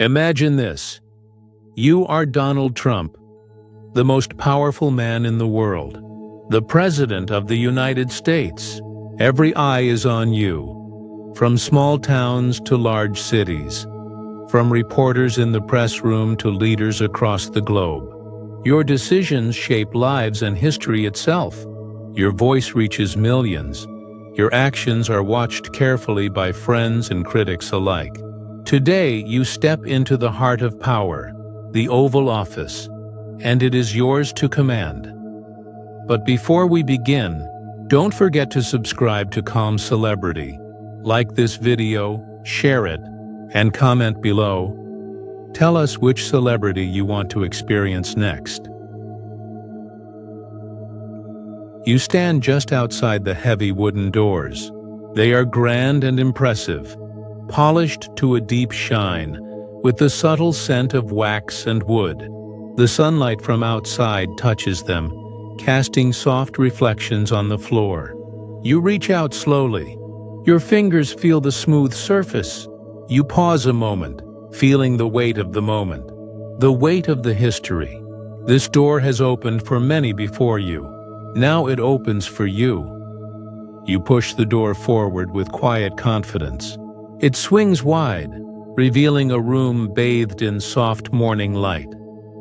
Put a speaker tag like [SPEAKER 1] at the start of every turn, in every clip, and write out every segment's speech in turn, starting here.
[SPEAKER 1] Imagine this. You are Donald Trump, the most powerful man in the world, the President of the United States. Every eye is on you, from small towns to large cities, from reporters in the press room to leaders across the globe. Your decisions shape lives and history itself. Your voice reaches millions. Your actions are watched carefully by friends and critics alike. Today, you step into the heart of power, the Oval Office, and it is yours to command. But before we begin, don't forget to subscribe to Calm Celebrity. Like this video, share it, and comment below. Tell us which celebrity you want to experience next. You stand just outside the heavy wooden doors. They are grand and impressive, polished to a deep shine, with the subtle scent of wax and wood. The sunlight from outside touches them, casting soft reflections on the floor. You reach out slowly. Your fingers feel the smooth surface. You pause a moment, feeling the weight of the moment, the weight of the history. This door has opened for many before you. Now it opens for you. You push the door forward with quiet confidence. It swings wide, revealing a room bathed in soft morning light.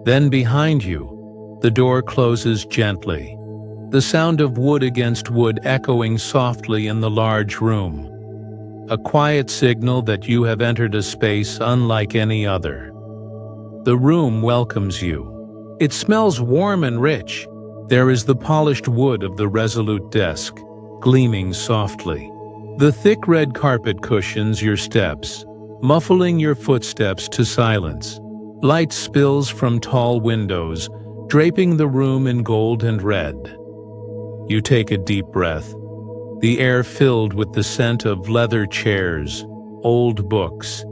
[SPEAKER 1] Then behind you, the door closes gently, the sound of wood against wood echoing softly in the large room. A quiet signal that you have entered a space unlike any other. The room welcomes you. It smells warm and rich. There is the polished wood of the resolute desk, gleaming softly. The thick red carpet cushions your steps, muffling your footsteps to silence. Light spills from tall windows, draping the room in gold and red. You take a deep breath, the air filled with the scent of leather chairs, old books,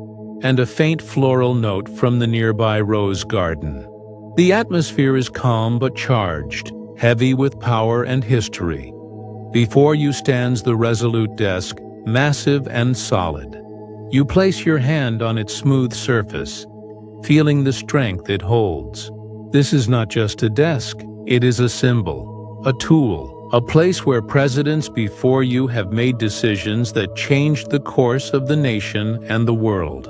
[SPEAKER 1] and a faint floral note from the nearby rose garden. The atmosphere is calm but charged, heavy with power and history. Before you stands the resolute desk, massive and solid. You place your hand on its smooth surface, feeling the strength it holds. This is not just a desk, it is a symbol, a tool, a place where presidents before you have made decisions that changed the course of the nation and the world.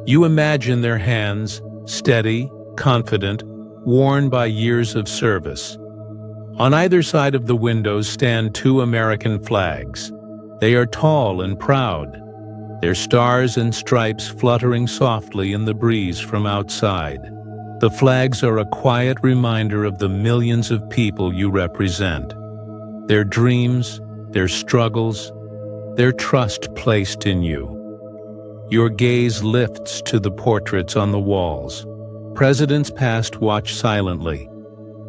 [SPEAKER 1] You imagine their hands, steady, confident, worn by years of service. On either side of the windows stand two American flags. They are tall and proud, their stars and stripes fluttering softly in the breeze from outside. The flags are a quiet reminder of the millions of people you represent. Their dreams, their struggles, their trust placed in you. Your gaze lifts to the portraits on the walls. Presidents past watch silently.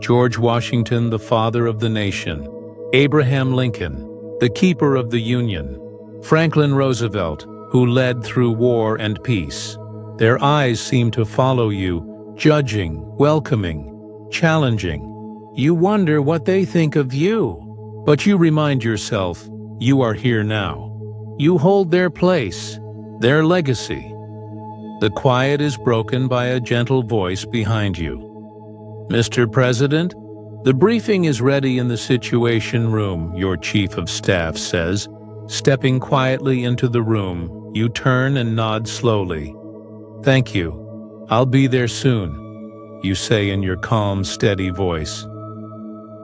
[SPEAKER 1] George Washington, the father of the nation. Abraham Lincoln, the keeper of the Union. Franklin Roosevelt, who led through war and peace. Their eyes seem to follow you, judging, welcoming, challenging. You wonder what they think of you. But you remind yourself, you are here now. You hold their place, their legacy. The quiet is broken by a gentle voice behind you. Mr. President, the briefing is ready in the Situation Room, your Chief of Staff says. Stepping quietly into the room, you turn and nod slowly. Thank you. I'll be there soon, you say in your calm, steady voice.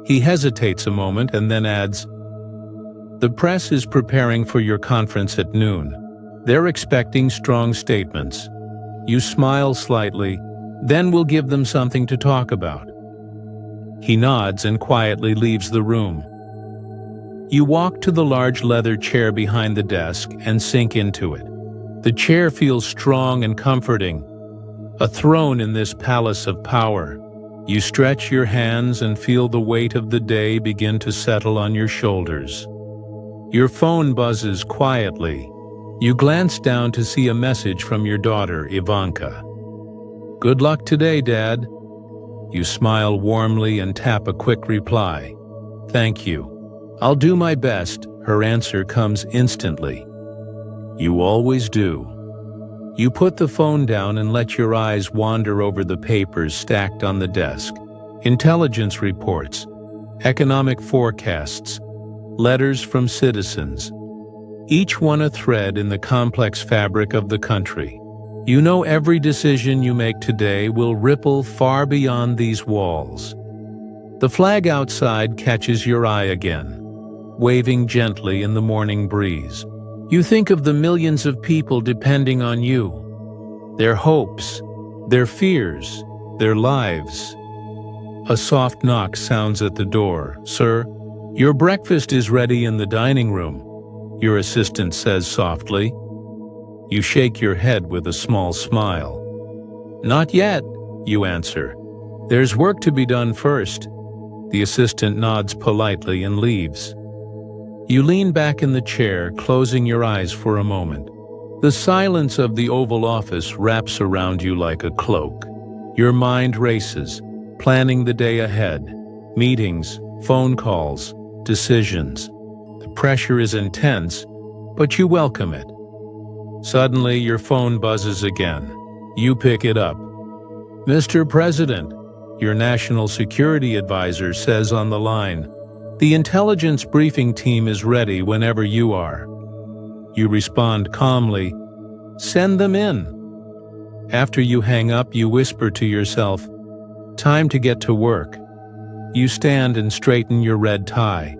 [SPEAKER 1] He hesitates a moment and then adds, the press is preparing for your conference at noon. They're expecting strong statements. You smile slightly, then we'll give them something to talk about. He nods and quietly leaves the room. You walk to the large leather chair behind the desk and sink into it. The chair feels strong and comforting, a throne in this palace of power. You stretch your hands and feel the weight of the day begin to settle on your shoulders. Your phone buzzes quietly. You glance down to see a message from your daughter, Ivanka. Good luck today, Dad. You smile warmly and tap a quick reply. Thank you. I'll do my best, her answer comes instantly. You always do. You put the phone down and let your eyes wander over the papers stacked on the desk. Intelligence reports, economic forecasts, letters from citizens, each one a thread in the complex fabric of the country. You know every decision you make today will ripple far beyond these walls. The flag outside catches your eye again, waving gently in the morning breeze. You think of the millions of people depending on you, their hopes, their fears, their lives. A soft knock sounds at the door. "Sir, your breakfast is ready in the dining room," your assistant says softly. You shake your head with a small smile. "Not yet," you answer. "There's work to be done first." The assistant nods politely and leaves. You lean back in the chair, closing your eyes for a moment. The silence of the Oval Office wraps around you like a cloak. Your mind races, planning the day ahead. Meetings, phone calls, decisions. The pressure is intense, but you welcome it. Suddenly, your phone buzzes again. You pick it up. "Mr. President," your national security advisor says on the line, "the intelligence briefing team is ready whenever you are." You respond calmly, "Send them in." After you hang up, you whisper to yourself, "Time to get to work." You stand and straighten your red tie.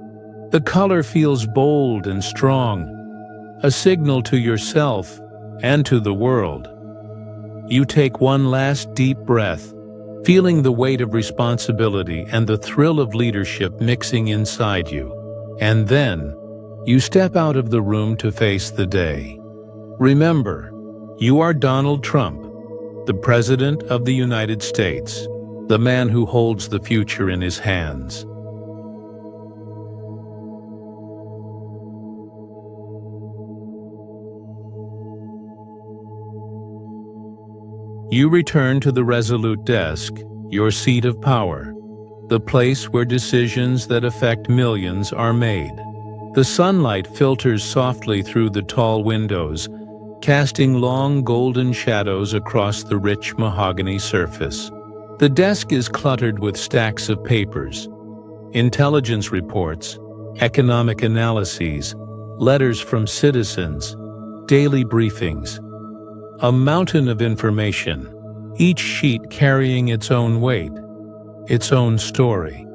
[SPEAKER 1] The color feels bold and strong, a signal to yourself and to the world. You take one last deep breath, feeling the weight of responsibility and the thrill of leadership mixing inside you. And then, you step out of the room to face the day. Remember, you are Donald Trump, the President of the United States, the man who holds the future in his hands. You return to the resolute desk, your seat of power, the place where decisions that affect millions are made. The sunlight filters softly through the tall windows, casting long golden shadows across the rich mahogany surface. The desk is cluttered with stacks of papers, intelligence reports, economic analyses, letters from citizens, daily briefings. A mountain of information, each sheet carrying its own weight, its own story.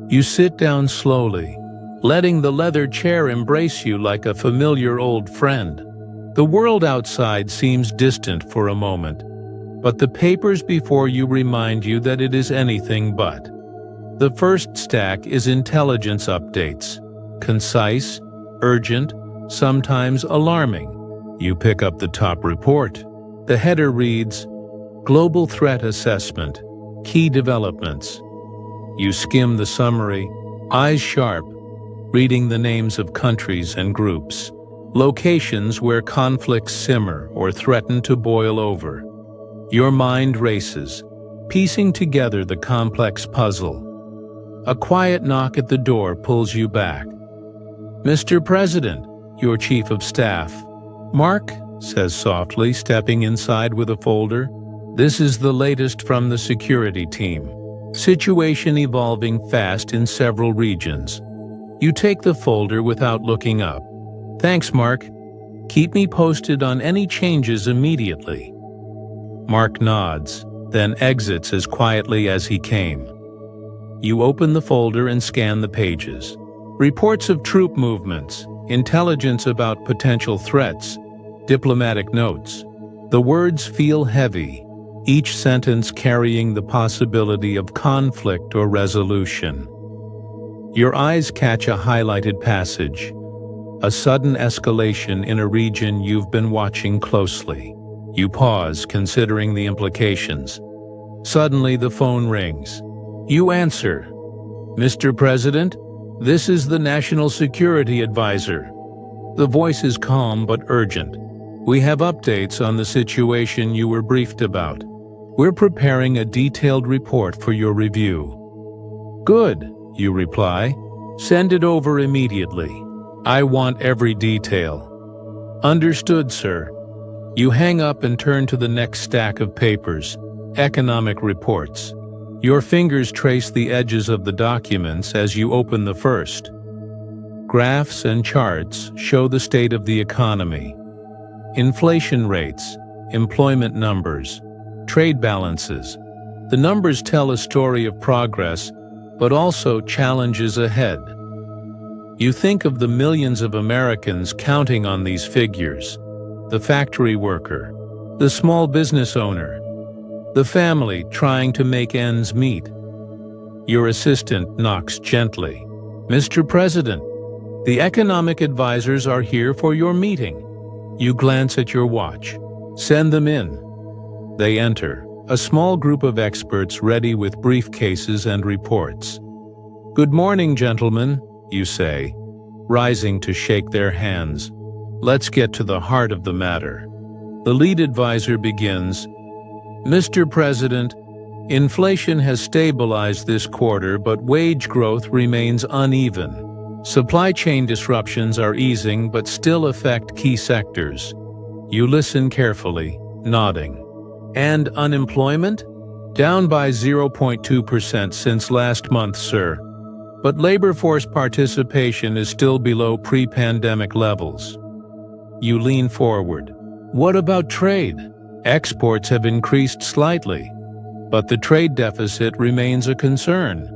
[SPEAKER 1] You sit down slowly, letting the leather chair embrace you like a familiar old friend. The world outside seems distant for a moment, but the papers before you remind you that it is anything but. The first stack is intelligence updates, concise, urgent, sometimes alarming. You pick up the top report. The header reads, "Global Threat Assessment, Key Developments." You skim the summary, eyes sharp, reading the names of countries and groups, locations where conflicts simmer or threaten to boil over. Your mind races, piecing together the complex puzzle. A quiet knock at the door pulls you back. "Mr. President," your chief of staff. "Mark," says softly, stepping inside with a folder. "This is the latest from the security team. Situation evolving fast in several regions." You take the folder without looking up. "Thanks, Mark. Keep me posted on any changes immediately." Mark nods, then exits as quietly as he came. You open the folder and scan the pages. Reports of troop movements, intelligence about potential threats, diplomatic notes. The words feel heavy, each sentence carrying the possibility of conflict or resolution. Your eyes catch a highlighted passage, a sudden escalation in a region you've been watching closely. You pause, considering the implications. Suddenly, the phone rings. You answer. "Mr. President, this is the National Security Advisor." The voice is calm but urgent. "We have updates on the situation you were briefed about. We're preparing a detailed report for your review." "Good," you reply. "Send it over immediately. I want every detail." "Understood, sir." You hang up and turn to the next stack of papers, economic reports. Your fingers trace the edges of the documents as you open the first. Graphs and charts show the state of the economy. Inflation rates, employment numbers, trade balances. The numbers tell a story of progress, but also challenges ahead. You think of the millions of Americans counting on these figures, the factory worker, the small business owner, the family trying to make ends meet. Your assistant knocks gently. "Mr. President, the economic advisors are here for your meeting." You glance at your watch. "Send them in." They enter, a small group of experts ready with briefcases and reports. "Good morning, gentlemen," you say, rising to shake their hands. "Let's get to the heart of the matter." The lead advisor begins. "Mr. President, inflation has stabilized this quarter, but wage growth remains uneven. Supply chain disruptions are easing but still affect key sectors." You listen carefully, nodding. "And unemployment? Down by 0.2% since last month, sir. But labor force participation is still below pre-pandemic levels." You lean forward. "What about trade? Exports have increased slightly, but the trade deficit remains a concern."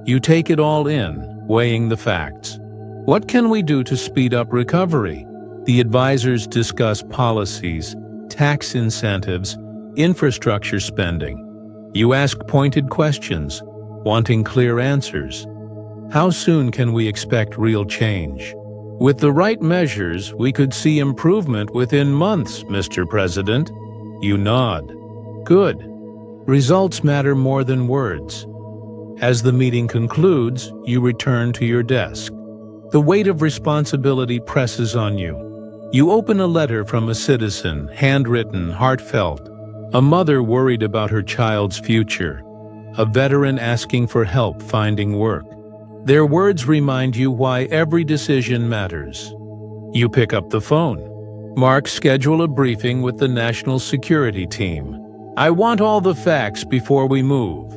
[SPEAKER 1] You take it all in, weighing the facts. "What can we do to speed up recovery?" The advisors discuss policies, tax incentives, infrastructure spending. You ask pointed questions, wanting clear answers. "How soon can we expect real change?" "With the right measures, we could see improvement within months, Mr. President." You nod. "Good. Results matter more than words." As the meeting concludes, you return to your desk. The weight of responsibility presses on you. You open a letter from a citizen, handwritten, heartfelt. A mother worried about her child's future. A veteran asking for help finding work. Their words remind you why every decision matters. You pick up the phone. Mark, schedule a briefing with the National Security Team. "I want all the facts before we move."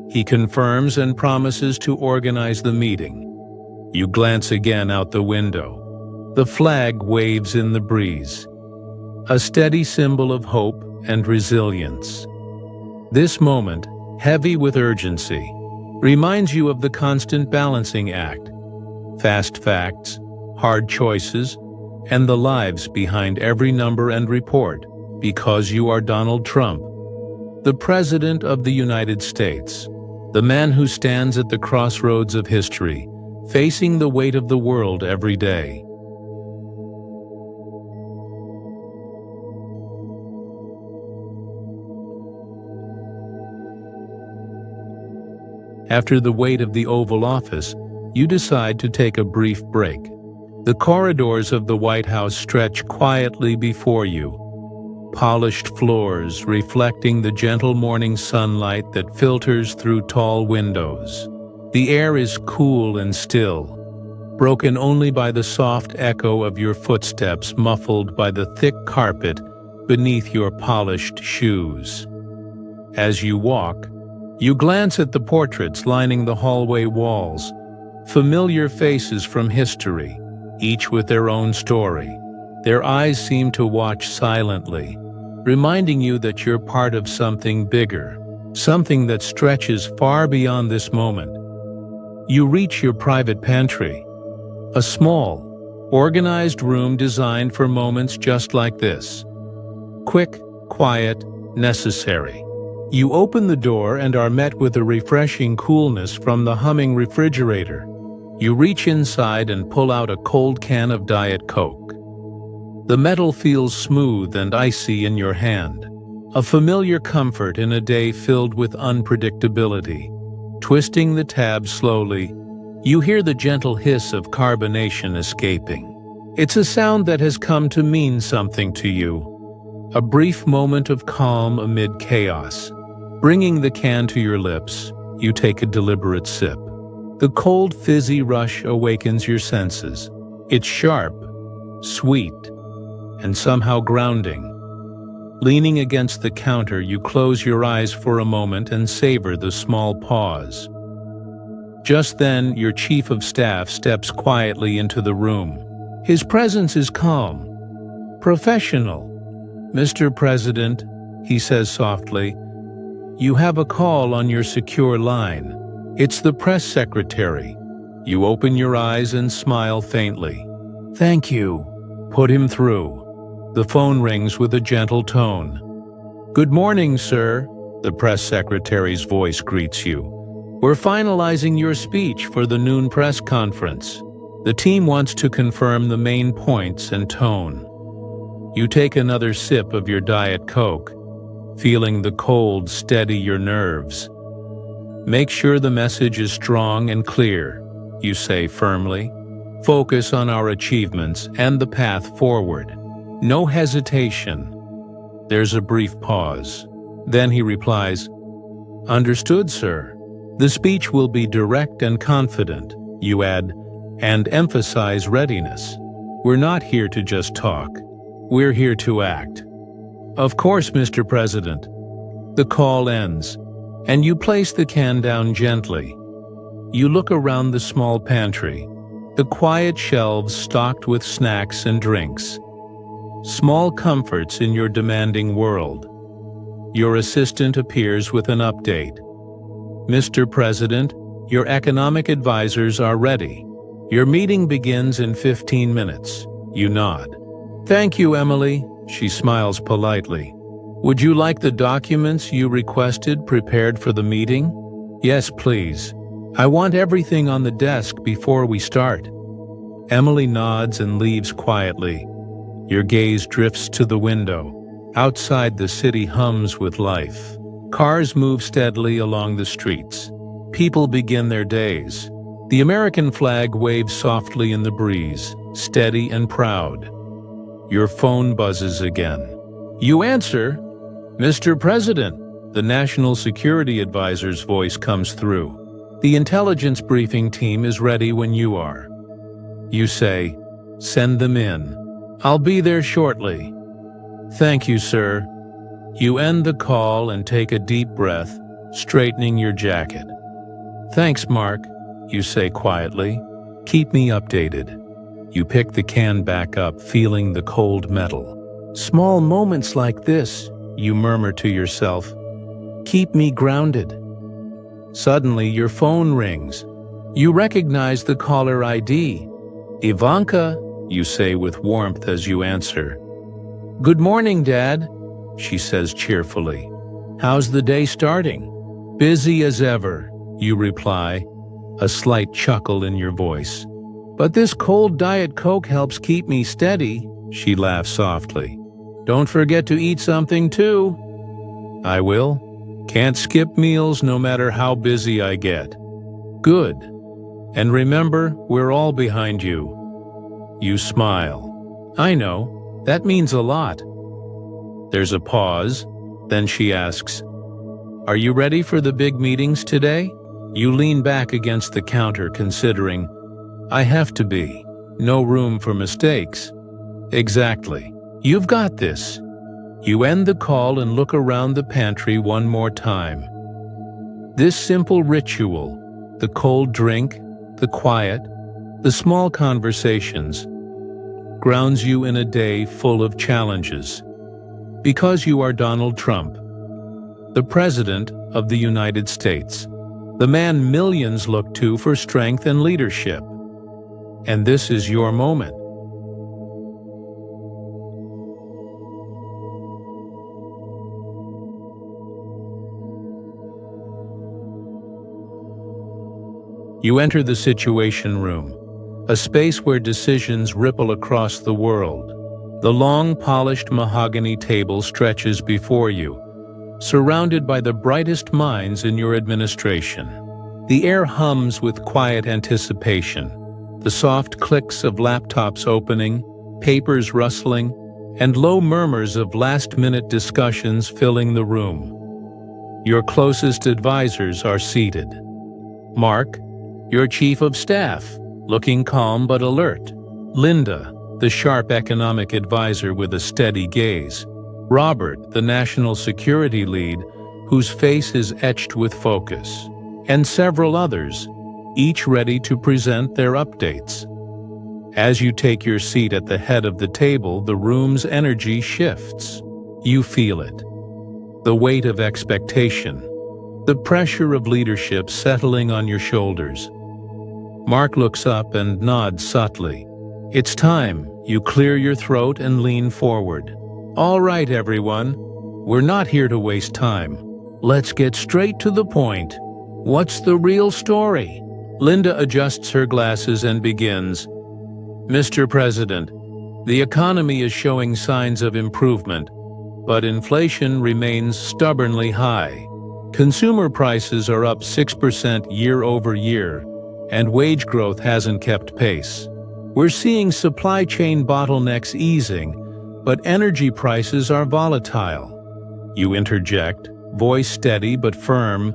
[SPEAKER 1] He confirms and promises to organize the meeting. You glance again out the window. The flag waves in the breeze, a steady symbol of hope and resilience. This moment, heavy with urgency, reminds you of the constant balancing act: fast facts, hard choices, and the lives behind every number and report, because you are Donald Trump, the President of the United States, the man who stands at the crossroads of history, facing the weight of the world every day. After the wait of the Oval Office, you decide to take a brief break. The corridors of the White House stretch quietly before you, polished floors reflecting the gentle morning sunlight that filters through tall windows. The air is cool and still, broken only by the soft echo of your footsteps muffled by the thick carpet beneath your polished shoes. As you walk, you glance at the portraits lining the hallway walls, familiar faces from history, each with their own story. Their eyes seem to watch silently, reminding you that you're part of something bigger, something that stretches far beyond this moment. You reach your private pantry, a small, organized room designed for moments just like this. Quick, quiet, necessary. You open the door and are met with a refreshing coolness from the humming refrigerator. You reach inside and pull out a cold can of Diet Coke. The metal feels smooth and icy in your hand, a familiar comfort in a day filled with unpredictability. Twisting the tab slowly, you hear the gentle hiss of carbonation escaping. It's a sound that has come to mean something to you, a brief moment of calm amid chaos. Bringing the can to your lips, you take a deliberate sip. The cold, fizzy rush awakens your senses. It's sharp, sweet, and somehow grounding. Leaning against the counter, you close your eyes for a moment and savor the small pause. Just then, your chief of staff steps quietly into the room. His presence is calm, professional. "Mr. President," he says softly, "you have a call on your secure line. It's the press secretary." You open your eyes and smile faintly. "Thank you." "Put him through." The phone rings with a gentle tone. "Good morning, sir," the press secretary's voice greets you. "We're finalizing your speech for the noon press conference. The team wants to confirm the main points and tone." You take another sip of your Diet Coke, feeling the cold steady your nerves. "Make sure the message is strong and clear," you say firmly. "Focus on our achievements and the path forward. No hesitation." There's a brief pause. Then he replies, "Understood, sir." "The speech will be direct and confident," you add, "and emphasize readiness. We're not here to just talk. We're here to act." "Of course, Mr. President." The call ends, and you place the can down gently. You look around the small pantry, the quiet shelves stocked with snacks and drinks. Small comforts in your demanding world. Your assistant appears with an update. "Mr. President, your economic advisors are ready. Your meeting begins in 15 minutes. You nod. "Thank you, Emily," she smiles politely. "Would you like the documents you requested prepared for the meeting?" "Yes, please. I want everything on the desk before we start." Emily nods and leaves quietly. Your gaze drifts to the window. Outside, the city hums with life. Cars move steadily along the streets. People begin their days. The American flag waves softly in the breeze, steady and proud. Your phone buzzes again. You answer. "Mr. President," the National Security Advisor's voice comes through. "The intelligence briefing team is ready when you are." You say, "Send them in. I'll be there shortly." "Thank you, sir." You end the call and take a deep breath, straightening your jacket. "Thanks, Mark," you say quietly. "Keep me updated." You pick the can back up, feeling the cold metal. "Small moments like this," you murmur to yourself, "keep me grounded." Suddenly, your phone rings. You recognize the caller ID. "Ivanka," you say with warmth as you answer. "Good morning, Dad," she says cheerfully. "How's the day starting?" "Busy as ever," you reply, a slight chuckle in your voice. "But this cold Diet Coke helps keep me steady," she laughs softly. "Don't forget to eat something too." "I will. Can't skip meals no matter how busy I get." "Good. And remember, we're all behind you." You smile. "I know. That means a lot." There's a pause. Then she asks, "Are you ready for the big meetings today?" You lean back against the counter, considering, "I have to be. No room for mistakes." "Exactly. You've got this." You end the call and look around the pantry one more time. This simple ritual, the cold drink, the quiet, the small conversations, grounds you in a day full of challenges. Because you are Donald Trump, the President of the United States, the man millions look to for strength and leadership. And this is your moment. You enter the Situation Room, a space where decisions ripple across the world. The long, polished mahogany table stretches before you, surrounded by the brightest minds in your administration. The air hums with quiet anticipation, the soft clicks of laptops opening, papers rustling, and low murmurs of last-minute discussions filling the room. Your closest advisors are seated. Mark, your chief of staff, looking calm but alert. Linda, the sharp economic advisor with a steady gaze. Robert, the national security lead, whose face is etched with focus, and several others, each ready to present their updates. As you take your seat at the head of the table, the room's energy shifts. You feel it. The weight of expectation, the pressure of leadership settling on your shoulders. Mark looks up and nods subtly. It's time. You clear your throat and lean forward. All right, everyone. We're not here to waste time. Let's get straight to the point. What's the real story? Linda adjusts her glasses and begins. Mr. President, the economy is showing signs of improvement, but inflation remains stubbornly high. Consumer prices are up 6% year over year, and wage growth hasn't kept pace. We're seeing supply chain bottlenecks easing, but energy prices are volatile. You interject, voice steady but firm.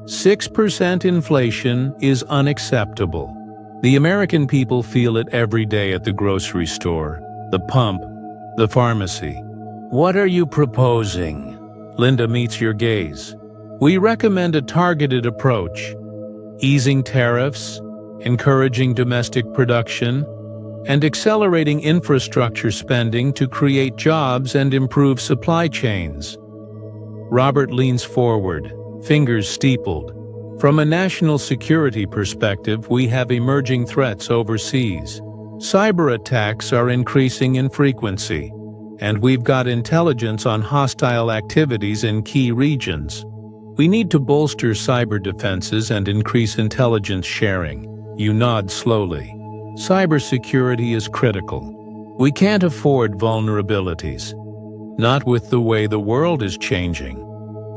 [SPEAKER 1] 6% inflation is unacceptable. The American people feel it every day at the grocery store, the pump, the pharmacy. What are you proposing? Linda meets your gaze. We recommend a targeted approach, easing tariffs, encouraging domestic production, and accelerating infrastructure spending to create jobs and improve supply chains. Robert leans forward, fingers steepled. From a national security perspective, we have emerging threats overseas. Cyber attacks are increasing in frequency, and we've got intelligence on hostile activities in key regions. We need to bolster cyber defenses and increase intelligence sharing. You nod slowly. Cybersecurity is critical. We can't afford vulnerabilities. Not with the way the world is changing.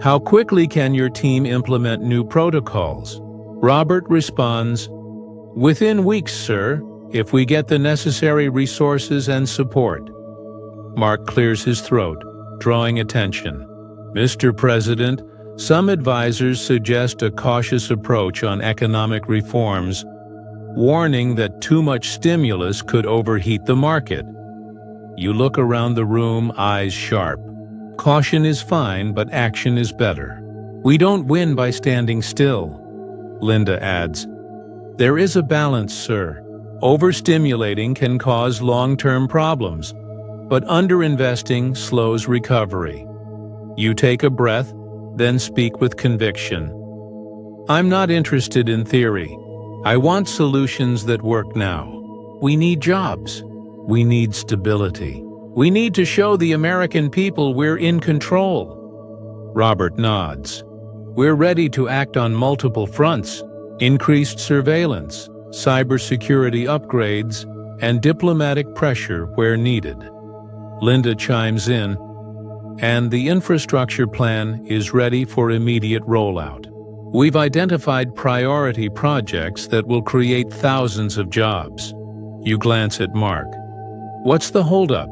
[SPEAKER 1] How quickly can your team implement new protocols? Robert responds, Within weeks, sir, if we get the necessary resources and support. Mark clears his throat, drawing attention. Mr. President, some advisors suggest a cautious approach on economic reforms, warning that too much stimulus could overheat the market. You look around the room, eyes sharp. Caution is fine, but action is better. We don't win by standing still. Linda adds, There is a balance, sir. Overstimulating can cause long-term problems, but underinvesting slows recovery. You take a breath, then speak with conviction. I'm not interested in theory. I want solutions that work now. We need jobs. We need stability. We need to show the American people we're in control. Robert nods. We're ready to act on multiple fronts: increased surveillance, cybersecurity upgrades, and diplomatic pressure where needed. Linda chimes in, and the infrastructure plan is ready for immediate rollout. We've identified priority projects that will create thousands of jobs. You glance at Mark. What's the holdup?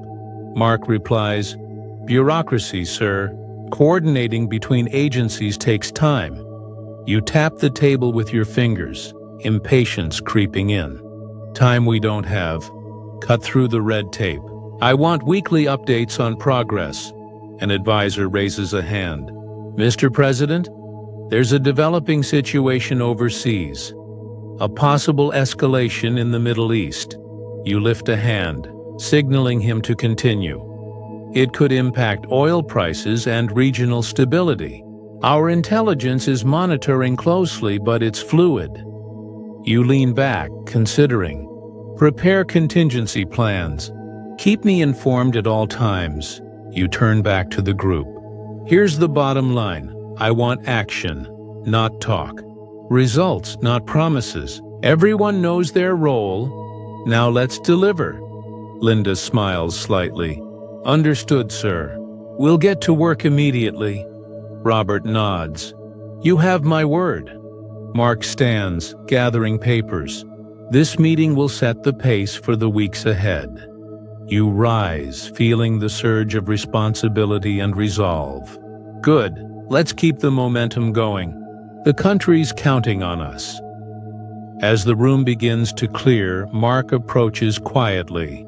[SPEAKER 1] Mark replies, Bureaucracy, sir. Coordinating between agencies takes time. You tap the table with your fingers, impatience creeping in. Time we don't have. Cut through the red tape. I want weekly updates on progress. An advisor raises a hand. Mr. President, there's a developing situation overseas. A possible escalation in the Middle East. You lift a hand, signaling him to continue. It could impact oil prices and regional stability. Our intelligence is monitoring closely, but it's fluid. You lean back, considering. Prepare contingency plans. Keep me informed at all times. You turn back to the group. Here's the bottom line. I want action, not talk. Results, not promises. Everyone knows their role. Now let's deliver. Linda smiles slightly. Understood, sir. We'll get to work immediately. Robert nods. You have my word. Mark stands, gathering papers. This meeting will set the pace for the weeks ahead. You rise, feeling the surge of responsibility and resolve. Good. Let's keep the momentum going. The country's counting on us. As the room begins to clear, Mark approaches quietly.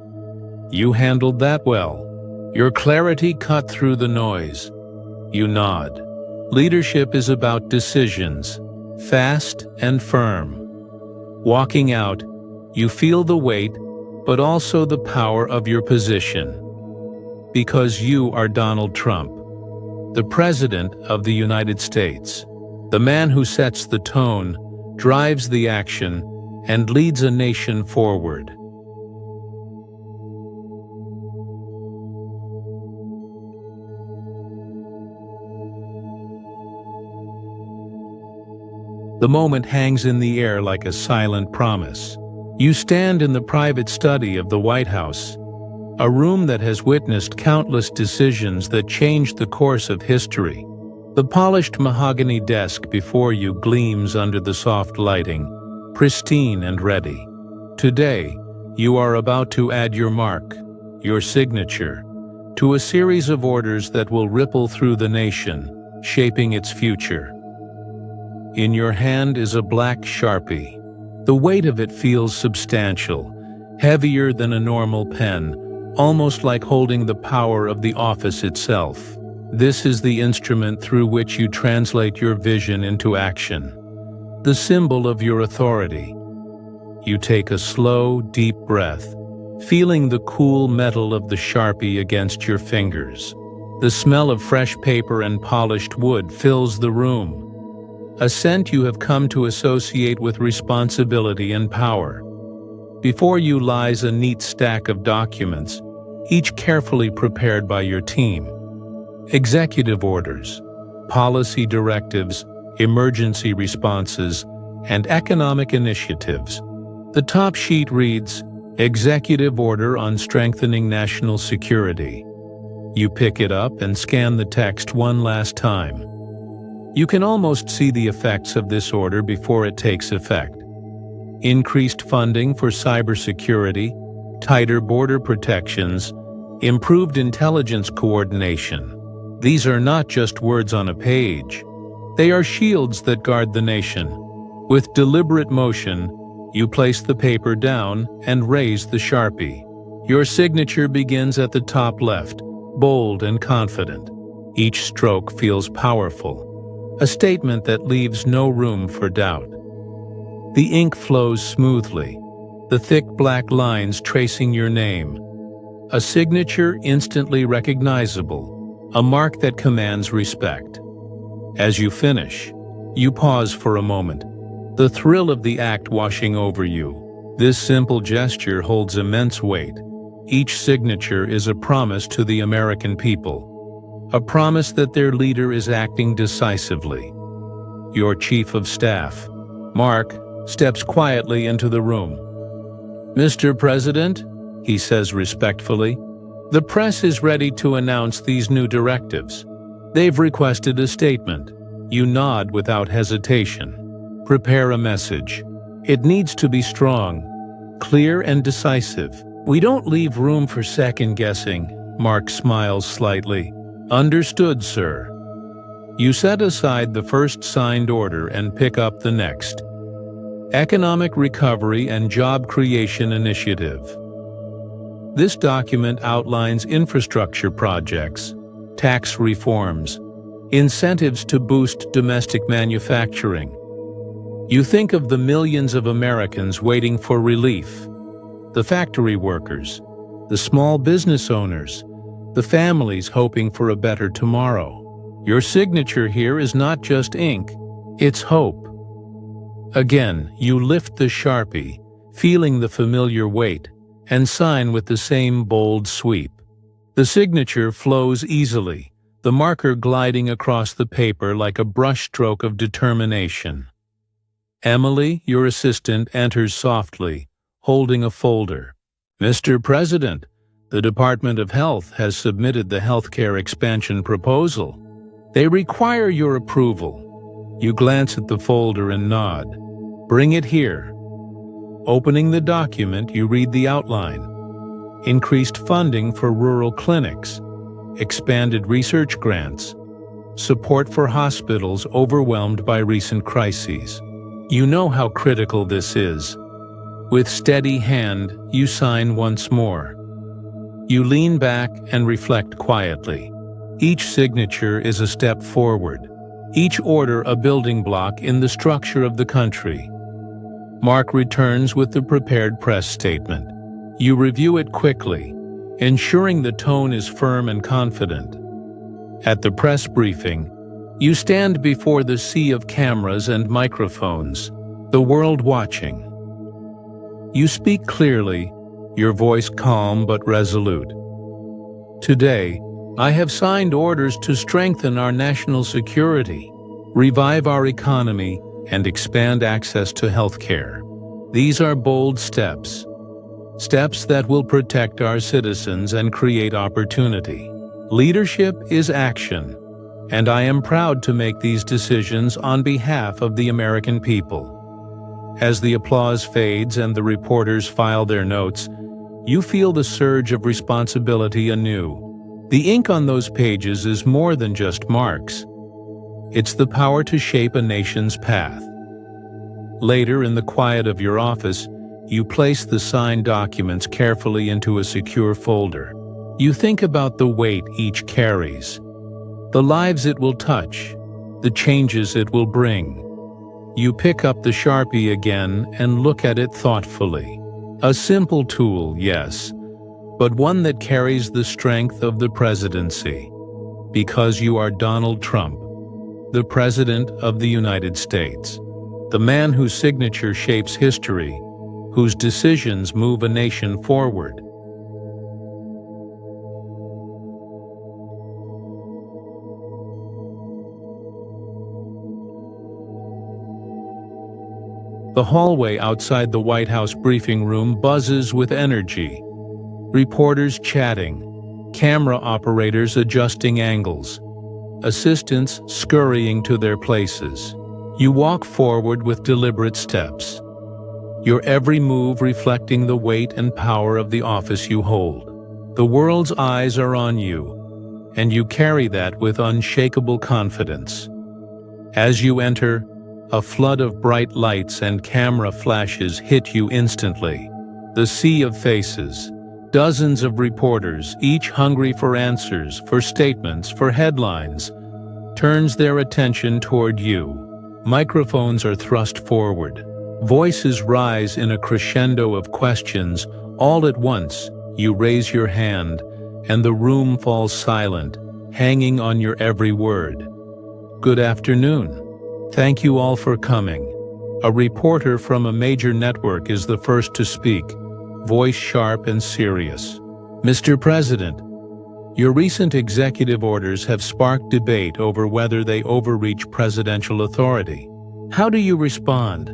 [SPEAKER 1] You handled that well. Your clarity cut through the noise. You nod. Leadership is about decisions, fast and firm. Walking out, you feel the weight, but also the power of your position. Because you are Donald Trump, the President of the United States, the man who sets the tone, drives the action, and leads a nation forward. The moment hangs in the air like a silent promise. You stand in the private study of the White House, a room that has witnessed countless decisions that changed the course of history. The polished mahogany desk before you gleams under the soft lighting, pristine and ready. Today, you are about to add your mark, your signature, to a series of orders that will ripple through the nation, shaping its future. In your hand is a black Sharpie. The weight of it feels substantial, heavier than a normal pen, almost like holding the power of the office itself. This is the instrument through which you translate your vision into action, the symbol of your authority. You take a slow, deep breath, feeling the cool metal of the Sharpie against your fingers. The smell of fresh paper and polished wood fills the room, a scent you have come to associate with responsibility and power. Before you lies a neat stack of documents, each carefully prepared by your team. Executive orders, policy directives, emergency responses, and economic initiatives. The top sheet reads, Executive Order on Strengthening National Security. You pick it up and scan the text one last time. You can almost see the effects of this order before it takes effect. Increased funding for cybersecurity, tighter border protections, improved intelligence coordination. These are not just words on a page. They are shields that guard the nation. With deliberate motion, you place the paper down and raise the Sharpie. Your signature begins at the top left, bold and confident. Each stroke feels powerful, a statement that leaves no room for doubt. The ink flows smoothly, the thick black lines tracing your name. A signature instantly recognizable, a mark that commands respect. As you finish, you pause for a moment, the thrill of the act washing over you. This simple gesture holds immense weight. Each signature is a promise to the American people, a promise that their leader is acting decisively. Your Chief of Staff, Mark, steps quietly into the room. Mr. President, he says respectfully, the press is ready to announce these new directives. They've requested a statement. You nod without hesitation. Prepare a message. It needs to be strong, clear and decisive. We don't leave room for second-guessing. Mark smiles slightly. Understood, sir. You set aside the first signed order and pick up the next. Economic Recovery and Job Creation Initiative. This document outlines infrastructure projects, tax reforms, incentives to boost domestic manufacturing. You think of the millions of Americans waiting for relief, the factory workers, the small business owners, the families hoping for a better tomorrow. Your signature here is not just ink, it's hope. Again, you lift the Sharpie, feeling the familiar weight, and sign with the same bold sweep. The signature flows easily, the marker gliding across the paper like a brushstroke of determination. Emily, your assistant, enters softly, holding a folder. Mr. President, the Department of Health has submitted the healthcare expansion proposal. They require your approval. You glance at the folder and nod. Bring it here. Opening the document, you read the outline. Increased funding for rural clinics, expanded research grants, support for hospitals overwhelmed by recent crises. You know how critical this is. With steady hand, you sign once more. You lean back and reflect quietly. Each signature is a step forward, each order a building block in the structure of the country. Mark returns with the prepared press statement. You review it quickly, ensuring the tone is firm and confident. At the press briefing, you stand before the sea of cameras and microphones, the world watching. You speak clearly, your voice calm but resolute. Today, I have signed orders to strengthen our national security, revive our economy, and expand access to healthcare. These are bold steps that will protect our citizens and create opportunity. Leadership is action, and I am proud to make these decisions on behalf of the American people. As the applause fades and the reporters file their notes, you feel the surge of responsibility anew. The ink on those pages is more than just marks. It's the power to shape a nation's path. Later, in the quiet of your office, you place the signed documents carefully into a secure folder. You think about the weight each carries, the lives it will touch, the changes it will bring. You pick up the Sharpie again and look at it thoughtfully. A simple tool, yes, but one that carries the strength of the presidency. Because you are Donald Trump, the President of the United States, the man whose signature shapes history, whose decisions move a nation forward. The hallway outside the White House briefing room buzzes with energy. Reporters chatting, camera operators adjusting angles, assistants scurrying to their places. You walk forward with deliberate steps, your every move reflecting the weight and power of the office you hold. The world's eyes are on you, and you carry that with unshakable confidence. As you enter, a flood of bright lights and camera flashes hit you instantly. The sea of faces, dozens of reporters, each hungry for answers, for statements, for headlines, turns their attention toward you. Microphones are thrust forward. Voices rise in a crescendo of questions. All at once, you raise your hand, and the room falls silent, hanging on your every word. Good afternoon. Thank you all for coming. A reporter from a major network is the first to speak, voice sharp and serious. Mr. President, your recent executive orders have sparked debate over whether they overreach presidential authority. How do you respond?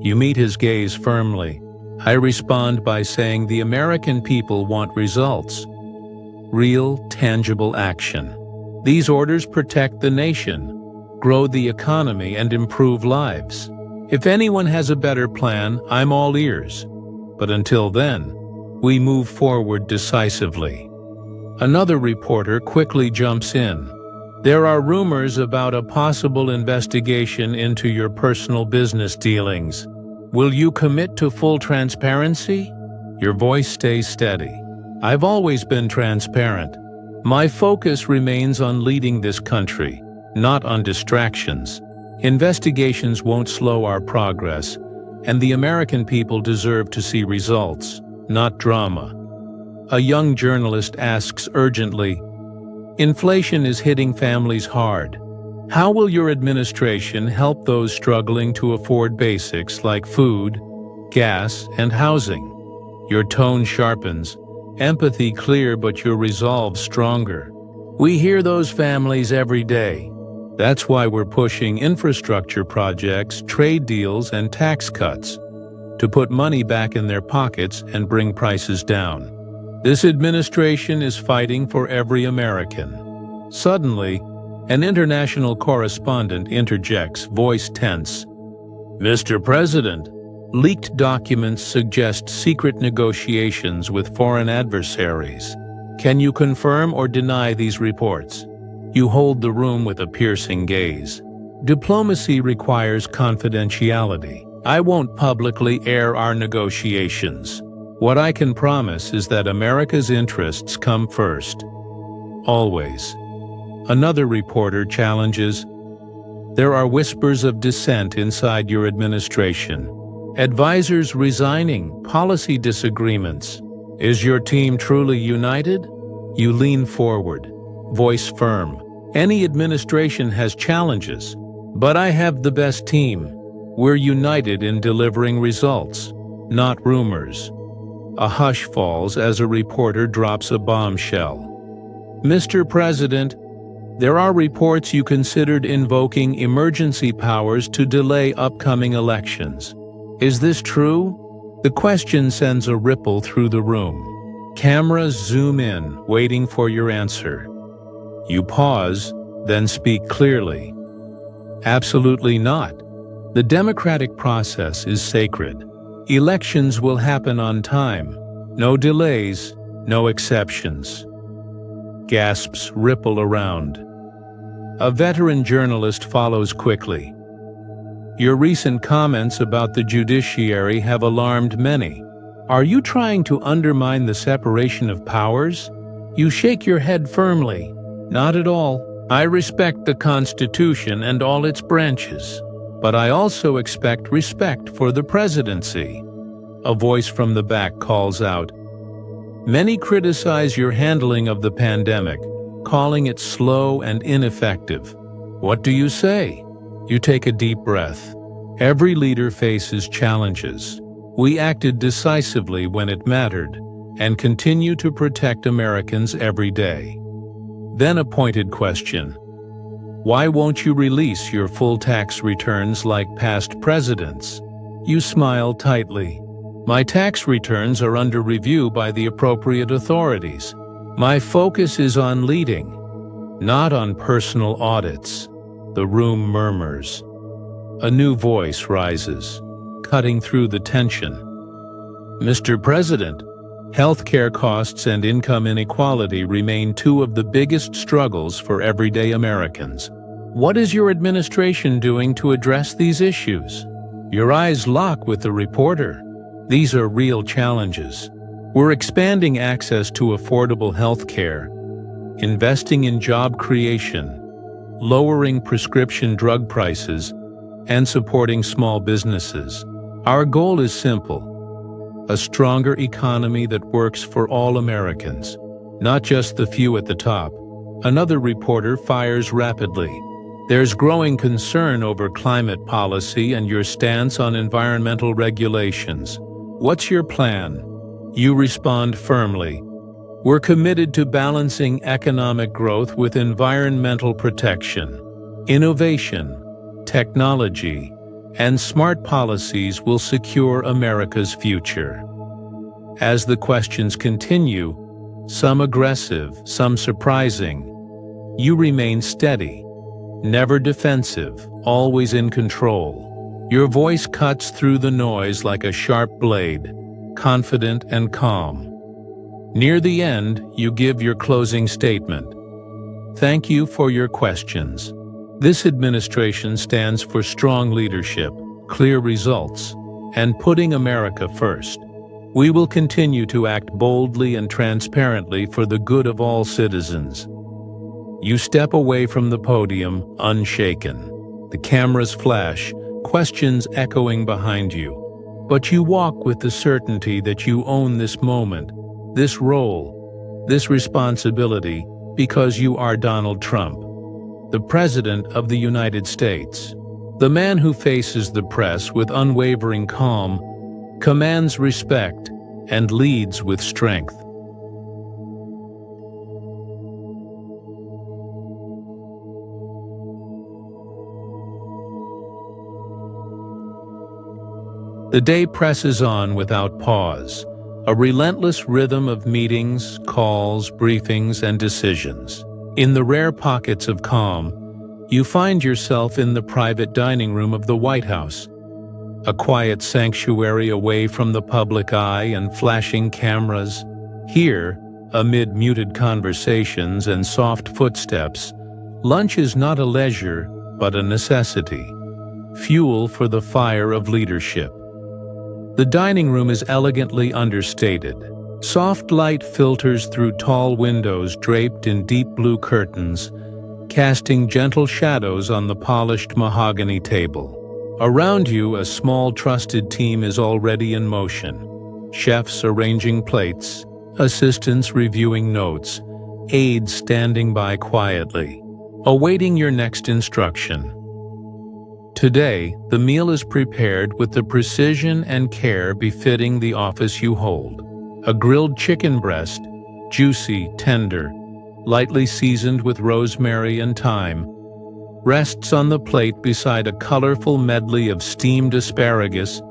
[SPEAKER 1] You meet his gaze firmly. I respond by saying the American people want results. Real, tangible action. These orders protect the nation, grow the economy, and improve lives. If anyone has a better plan, I'm all ears. But until then, we move forward decisively. Another reporter quickly jumps in. There are rumors about a possible investigation into your personal business dealings. Will you commit to full transparency? Your voice stays steady. I've always been transparent. My focus remains on leading this country, not on distractions. Investigations won't slow our progress, and the American people deserve to see results, not drama. A young journalist asks urgently, inflation is hitting families hard. How will your administration help those struggling to afford basics like food, gas, and housing? Your tone sharpens, empathy clear, but your resolve stronger. We hear those families every day. That's why we're pushing infrastructure projects, trade deals, and tax cuts to put money back in their pockets and bring prices down. This administration is fighting for every American. Suddenly, an international correspondent interjects, voice tense. Mr. President, leaked documents suggest secret negotiations with foreign adversaries. Can you confirm or deny these reports? You hold the room with a piercing gaze. Diplomacy requires confidentiality. I won't publicly air our negotiations. What I can promise is that America's interests come first. Always. Another reporter challenges, there are whispers of dissent inside your administration. Advisors resigning, policy disagreements. Is your team truly united? You lean forward, voice firm. Any administration has challenges, but I have the best team. We're united in delivering results, not rumors. A hush falls as a reporter drops a bombshell. Mr. President, there are reports you considered invoking emergency powers to delay upcoming elections. Is this true? The question sends a ripple through the room. Cameras zoom in, waiting for your answer. You pause, then speak clearly. Absolutely not. The democratic process is sacred. Elections will happen on time. No delays, no exceptions. Gasps ripple around. A veteran journalist follows quickly. Your recent comments about the judiciary have alarmed many. Are you trying to undermine the separation of powers? You shake your head firmly. Not at all. I respect the Constitution and all its branches, but I also expect respect for the presidency. A voice from the back calls out. Many criticize your handling of the pandemic, calling it slow and ineffective. What do you say? You take a deep breath. Every leader faces challenges. We acted decisively when it mattered and continue to protect Americans every day. Then a pointed question. Why won't you release your full tax returns like past presidents? You smile tightly. My tax returns are under review by the appropriate authorities. My focus is on leading, not on personal audits. The room murmurs. A new voice rises, cutting through the tension. Mr. President, healthcare costs and income inequality remain two of the biggest struggles for everyday Americans. What is your administration doing to address these issues? Your eyes lock with the reporter. These are real challenges. We're expanding access to affordable health care, investing in job creation, lowering prescription drug prices, and supporting small businesses. Our goal is simple: a stronger economy that works for all Americans, not just the few at the top. Another reporter fires rapidly. There's growing concern over climate policy and your stance on environmental regulations. What's your plan? You respond firmly. We're committed to balancing economic growth with environmental protection. Innovation, technology, and smart policies will secure America's future. As the questions continue, some aggressive, some surprising, you remain steady, never defensive, always in control. Your voice cuts through the noise like a sharp blade, confident and calm. Near the end, you give your closing statement. Thank you for your questions. This administration stands for strong leadership, clear results, and putting America first. We will continue to act boldly and transparently for the good of all citizens. You step away from the podium, unshaken. The cameras flash, questions echoing behind you. But you walk with the certainty that you own this moment, this role, this responsibility, because you are Donald Trump, the President of the United States. The man who faces the press with unwavering calm, commands respect, and leads with strength. The day presses on without pause, a relentless rhythm of meetings, calls, briefings, and decisions. In the rare pockets of calm, you find yourself in the private dining room of the White House, a quiet sanctuary away from the public eye and flashing cameras. Here, amid muted conversations and soft footsteps, lunch is not a leisure, but a necessity, fuel for the fire of leadership. The dining room is elegantly understated. Soft light filters through tall windows draped in deep blue curtains, casting gentle shadows on the polished mahogany table. Around you, a small trusted team is already in motion. Chefs arranging plates, assistants reviewing notes, aides standing by quietly, awaiting your next instruction. Today, the meal is prepared with the precision and care befitting the office you hold. A grilled chicken breast, juicy, tender, lightly seasoned with rosemary and thyme, rests on the plate beside a colorful medley of steamed asparagus,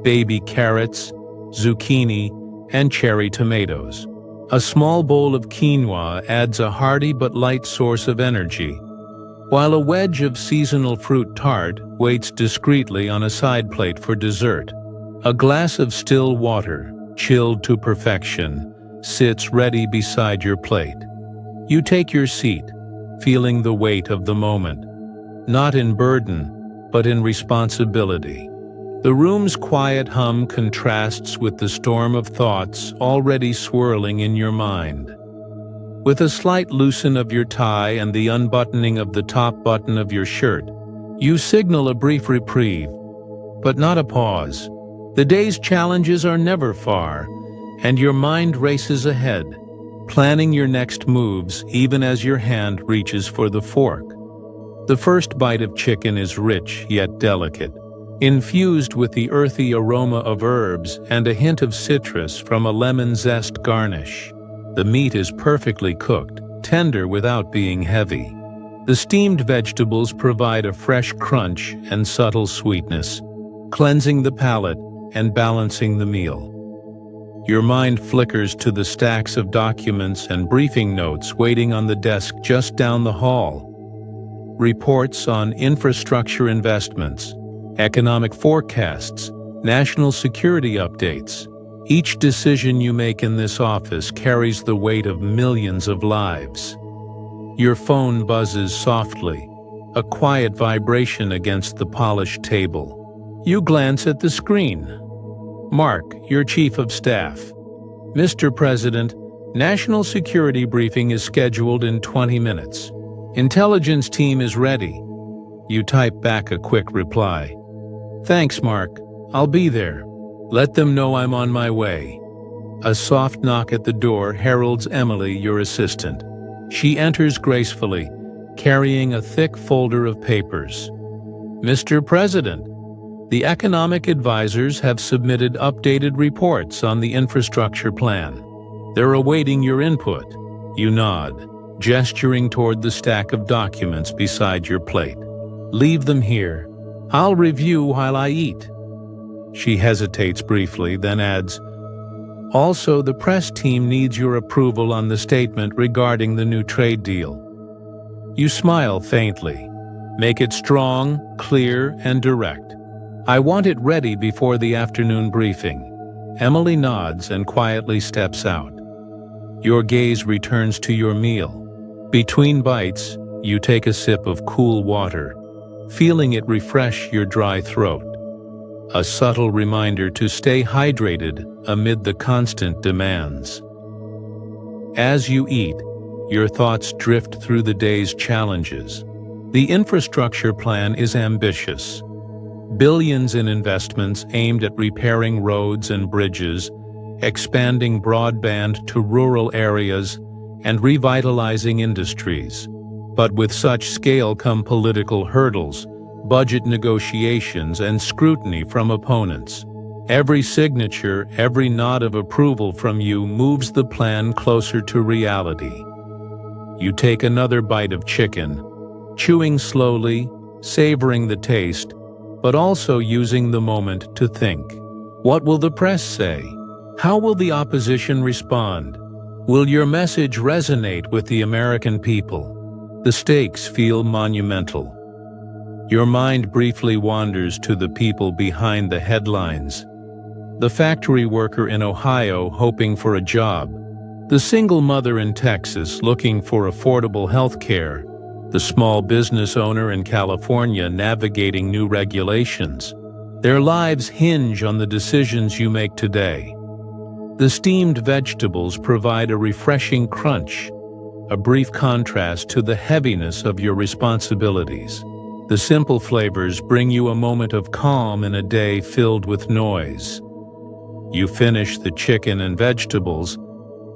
[SPEAKER 1] baby carrots, zucchini, and cherry tomatoes. A small bowl of quinoa adds a hearty but light source of energy, while a wedge of seasonal fruit tart waits discreetly on a side plate for dessert. A glass of still water, chilled to perfection, sits ready beside your plate. You take your seat, feeling the weight of the moment, not in burden, but in responsibility. The room's quiet hum contrasts with the storm of thoughts already swirling in your mind. With a slight loosen of your tie and the unbuttoning of the top button of your shirt, you signal a brief reprieve, but not a pause. The day's challenges are never far, and your mind races ahead, planning your next moves even as your hand reaches for the fork. The first bite of chicken is rich yet delicate, infused with the earthy aroma of herbs and a hint of citrus from a lemon zest garnish. The meat is perfectly cooked, tender without being heavy. The steamed vegetables provide a fresh crunch and subtle sweetness, cleansing the palate and balancing the meal. Your mind flickers to the stacks of documents and briefing notes waiting on the desk just down the hall. Reports on infrastructure investments, economic forecasts, national security updates. Each decision you make in this office carries the weight of millions of lives. Your phone buzzes softly, a quiet vibration against the polished table. You glance at the screen. Mark, your chief of staff. Mr. President, national security briefing is scheduled in 20 minutes. Intelligence team is ready. You type back a quick reply. Thanks, Mark. I'll be there. Let them know I'm on my way. A soft knock at the door heralds Emily, your assistant. She enters gracefully, carrying a thick folder of papers. Mr. President, the economic advisors have submitted updated reports on the infrastructure plan. They're awaiting your input. You nod, gesturing toward the stack of documents beside your plate. Leave them here. I'll review while I eat. She hesitates briefly, then adds, also, the press team needs your approval on the statement regarding the new trade deal. You smile faintly. Make it strong, clear, and direct. I want it ready before the afternoon briefing. Emily nods and quietly steps out. Your gaze returns to your meal. Between bites, you take a sip of cool water, feeling it refresh your dry throat. A subtle reminder to stay hydrated amid the constant demands. As you eat, your thoughts drift through the day's challenges. The infrastructure plan is ambitious. Billions in investments aimed at repairing roads and bridges, expanding broadband to rural areas, and revitalizing industries. But with such scale come political hurdles, budget negotiations, and scrutiny from opponents. Every signature, every nod of approval from you moves the plan closer to reality. You take another bite of chicken, chewing slowly, savoring the taste, but also using the moment to think. What will the press say? How will the opposition respond? Will your message resonate with the American people? The stakes feel monumental. Your mind briefly wanders to the people behind the headlines. The factory worker in Ohio hoping for a job, the single mother in Texas looking for affordable health care, the small business owner in California navigating new regulations. Their lives hinge on the decisions you make today. The steamed vegetables provide a refreshing crunch, a brief contrast to the heaviness of your responsibilities. The simple flavors bring you a moment of calm in a day filled with noise. You finish the chicken and vegetables,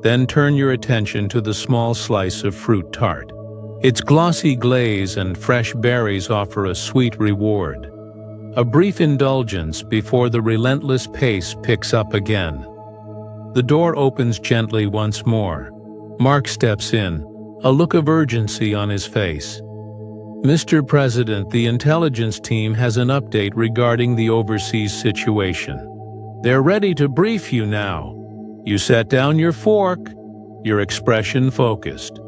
[SPEAKER 1] then turn your attention to the small slice of fruit tart. Its glossy glaze and fresh berries offer a sweet reward, a brief indulgence before the relentless pace picks up again. The door opens gently once more. Mark steps in, a look of urgency on his face. "Mr. President, the intelligence team has an update regarding the overseas situation. They're ready to brief you now." You set down your fork, your expression focused.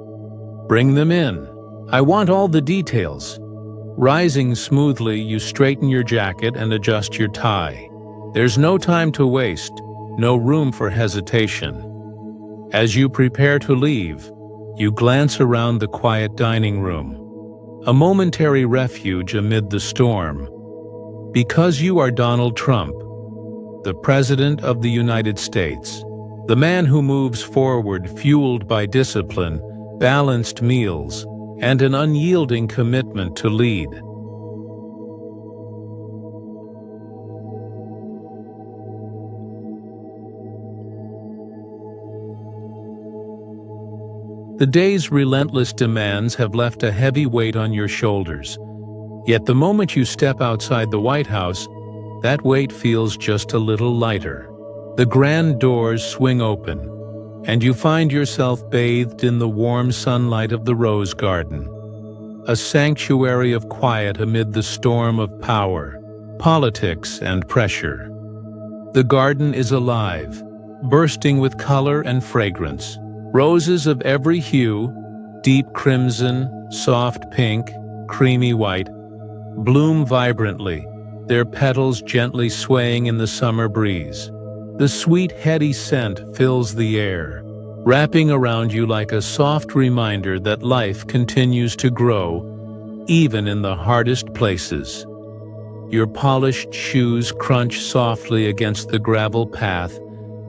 [SPEAKER 1] "Bring them in. I want all the details." Rising smoothly, you straighten your jacket and adjust your tie. There's no time to waste, no room for hesitation. As you prepare to leave, you glance around the quiet dining room, a momentary refuge amid the storm. Because you are Donald Trump, the President of the United States, the man who moves forward fueled by discipline, balanced meals, and an unyielding commitment to lead. The day's relentless demands have left a heavy weight on your shoulders. Yet the moment you step outside the White House, that weight feels just a little lighter. The grand doors swing open, and you find yourself bathed in the warm sunlight of the Rose Garden, a sanctuary of quiet amid the storm of power, politics, and pressure. The garden is alive, bursting with color and fragrance. Roses of every hue, deep crimson, soft pink, creamy white, bloom vibrantly, their petals gently swaying in the summer breeze. The sweet, heady scent fills the air, wrapping around you like a soft reminder that life continues to grow, even in the hardest places. Your polished shoes crunch softly against the gravel path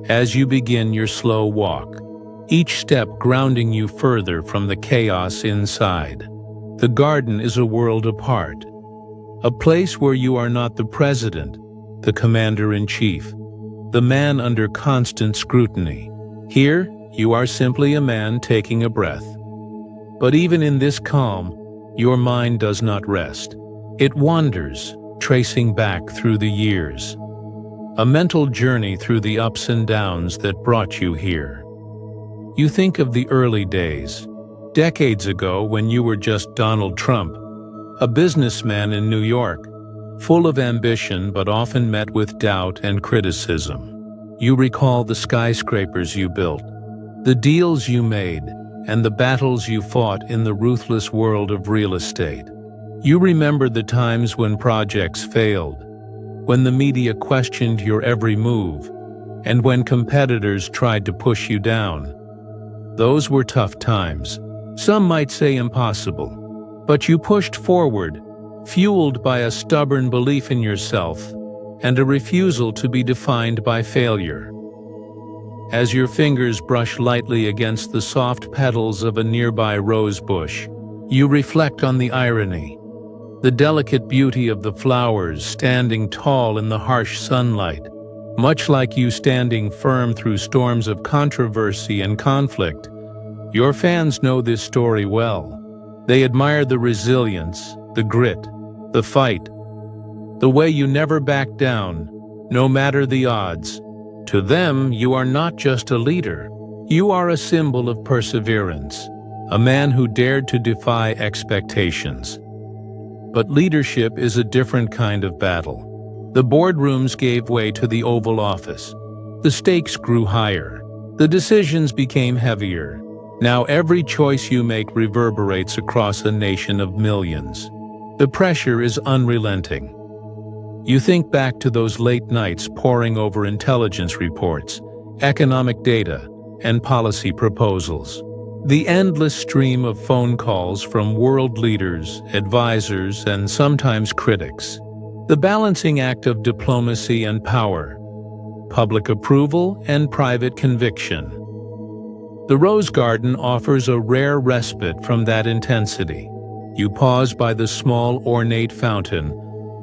[SPEAKER 1] as you begin your slow walk, each step grounding you further from the chaos inside. The garden is a world apart, a place where you are not the president, the commander-in-chief, the man under constant scrutiny. Here, you are simply a man taking a breath. But even in this calm, your mind does not rest. It wanders, tracing back through the years, a mental journey through the ups and downs that brought you here. You think of the early days, decades ago when you were just Donald Trump, a businessman in New York, full of ambition but often met with doubt and criticism. You recall the skyscrapers you built, the deals you made, and the battles you fought in the ruthless world of real estate. You remember the times when projects failed, when the media questioned your every move, and when competitors tried to push you down. Those were tough times. Some might say impossible. But you pushed forward, fueled by a stubborn belief in yourself and a refusal to be defined by failure. As your fingers brush lightly against the soft petals of a nearby rose bush, you reflect on the irony, the delicate beauty of the flowers standing tall in the harsh sunlight, much like you standing firm through storms of controversy and conflict. Your fans know this story well. They admire the resilience, the grit, the fight, the way you never back down, no matter the odds. To them, you are not just a leader. You are a symbol of perseverance, a man who dared to defy expectations. But leadership is a different kind of battle. The boardrooms gave way to the Oval Office. The stakes grew higher. The decisions became heavier. Now every choice you make reverberates across a nation of millions. The pressure is unrelenting. You think back to those late nights poring over intelligence reports, economic data, and policy proposals. The endless stream of phone calls from world leaders, advisors, and sometimes critics. The balancing act of diplomacy and power, public approval and private conviction. The rose garden offers a rare respite from that intensity. You pause by the small ornate fountain,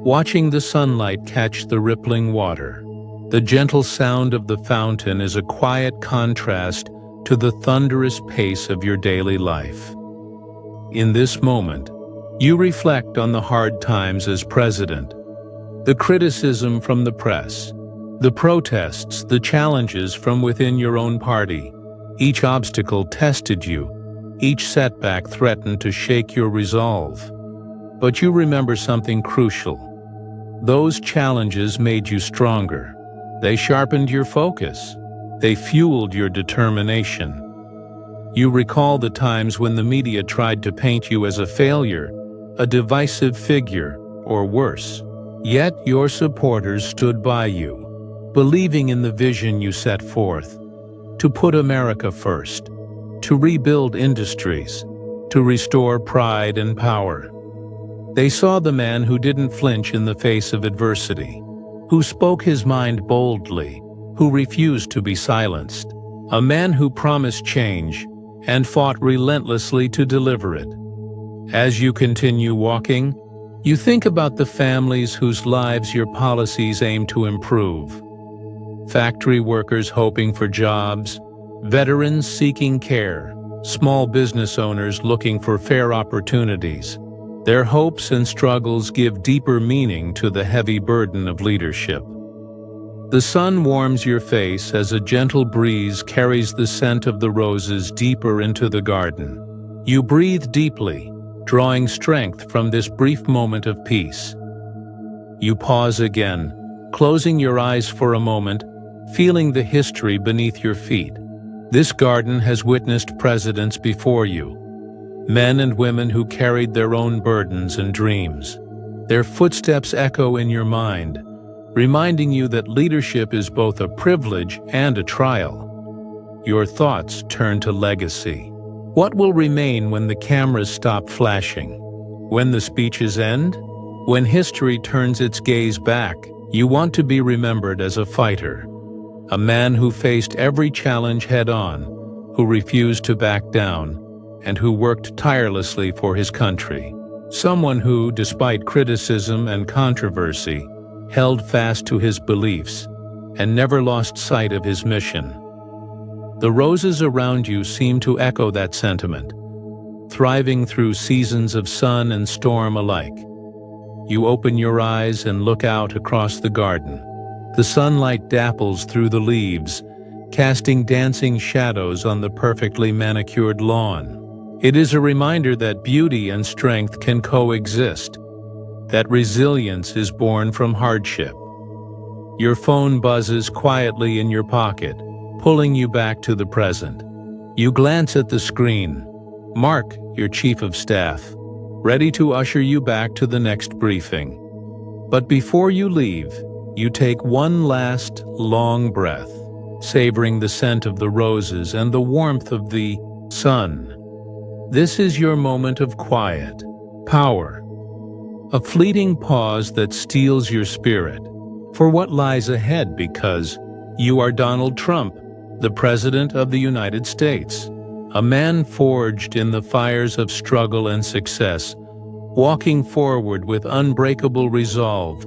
[SPEAKER 1] watching the sunlight catch the rippling water. The gentle sound of the fountain is a quiet contrast to the thunderous pace of your daily life. In this moment, you reflect on the hard times as president, the criticism from the press, the protests, the challenges from within your own party. Each obstacle tested you, each setback threatened to shake your resolve. But you remember something crucial. Those challenges made you stronger. They sharpened your focus. They fueled your determination. You recall the times when the media tried to paint you as a failure, a divisive figure, or worse. Yet your supporters stood by you, believing in the vision you set forth, to put America first, to rebuild industries, to restore pride and power. They saw the man who didn't flinch in the face of adversity, who spoke his mind boldly, who refused to be silenced, a man who promised change and fought relentlessly to deliver it. As you continue walking, you think about the families whose lives your policies aim to improve. Factory workers hoping for jobs, veterans seeking care, small business owners looking for fair opportunities. Their hopes and struggles give deeper meaning to the heavy burden of leadership. The sun warms your face as a gentle breeze carries the scent of the roses deeper into the garden. You breathe deeply, drawing strength from this brief moment of peace. You pause again, closing your eyes for a moment, feeling the history beneath your feet. This garden has witnessed presidents before you, men and women who carried their own burdens and dreams. Their footsteps echo in your mind, reminding you that leadership is both a privilege and a trial. Your thoughts turn to legacy. What will remain when the cameras stop flashing? When the speeches end? When history turns its gaze back, you want to be remembered as a fighter, a man who faced every challenge head-on, who refused to back down, and who worked tirelessly for his country. Someone who, despite criticism and controversy, held fast to his beliefs and never lost sight of his mission. The roses around you seem to echo that sentiment, thriving through seasons of sun and storm alike. You open your eyes and look out across the garden. The sunlight dapples through the leaves, casting dancing shadows on the perfectly manicured lawn. It is a reminder that beauty and strength can coexist, that resilience is born from hardship. Your phone buzzes quietly in your pocket, pulling you back to the present. You glance at the screen. Mark, your chief of staff, ready to usher you back to the next briefing. But before you leave, you take one last, long breath, savoring the scent of the roses and the warmth of the sun. This is your moment of quiet, power, a fleeting pause that steals your spirit for what lies ahead, because you are Donald Trump, the President of the United States, a man forged in the fires of struggle and success, walking forward with unbreakable resolve,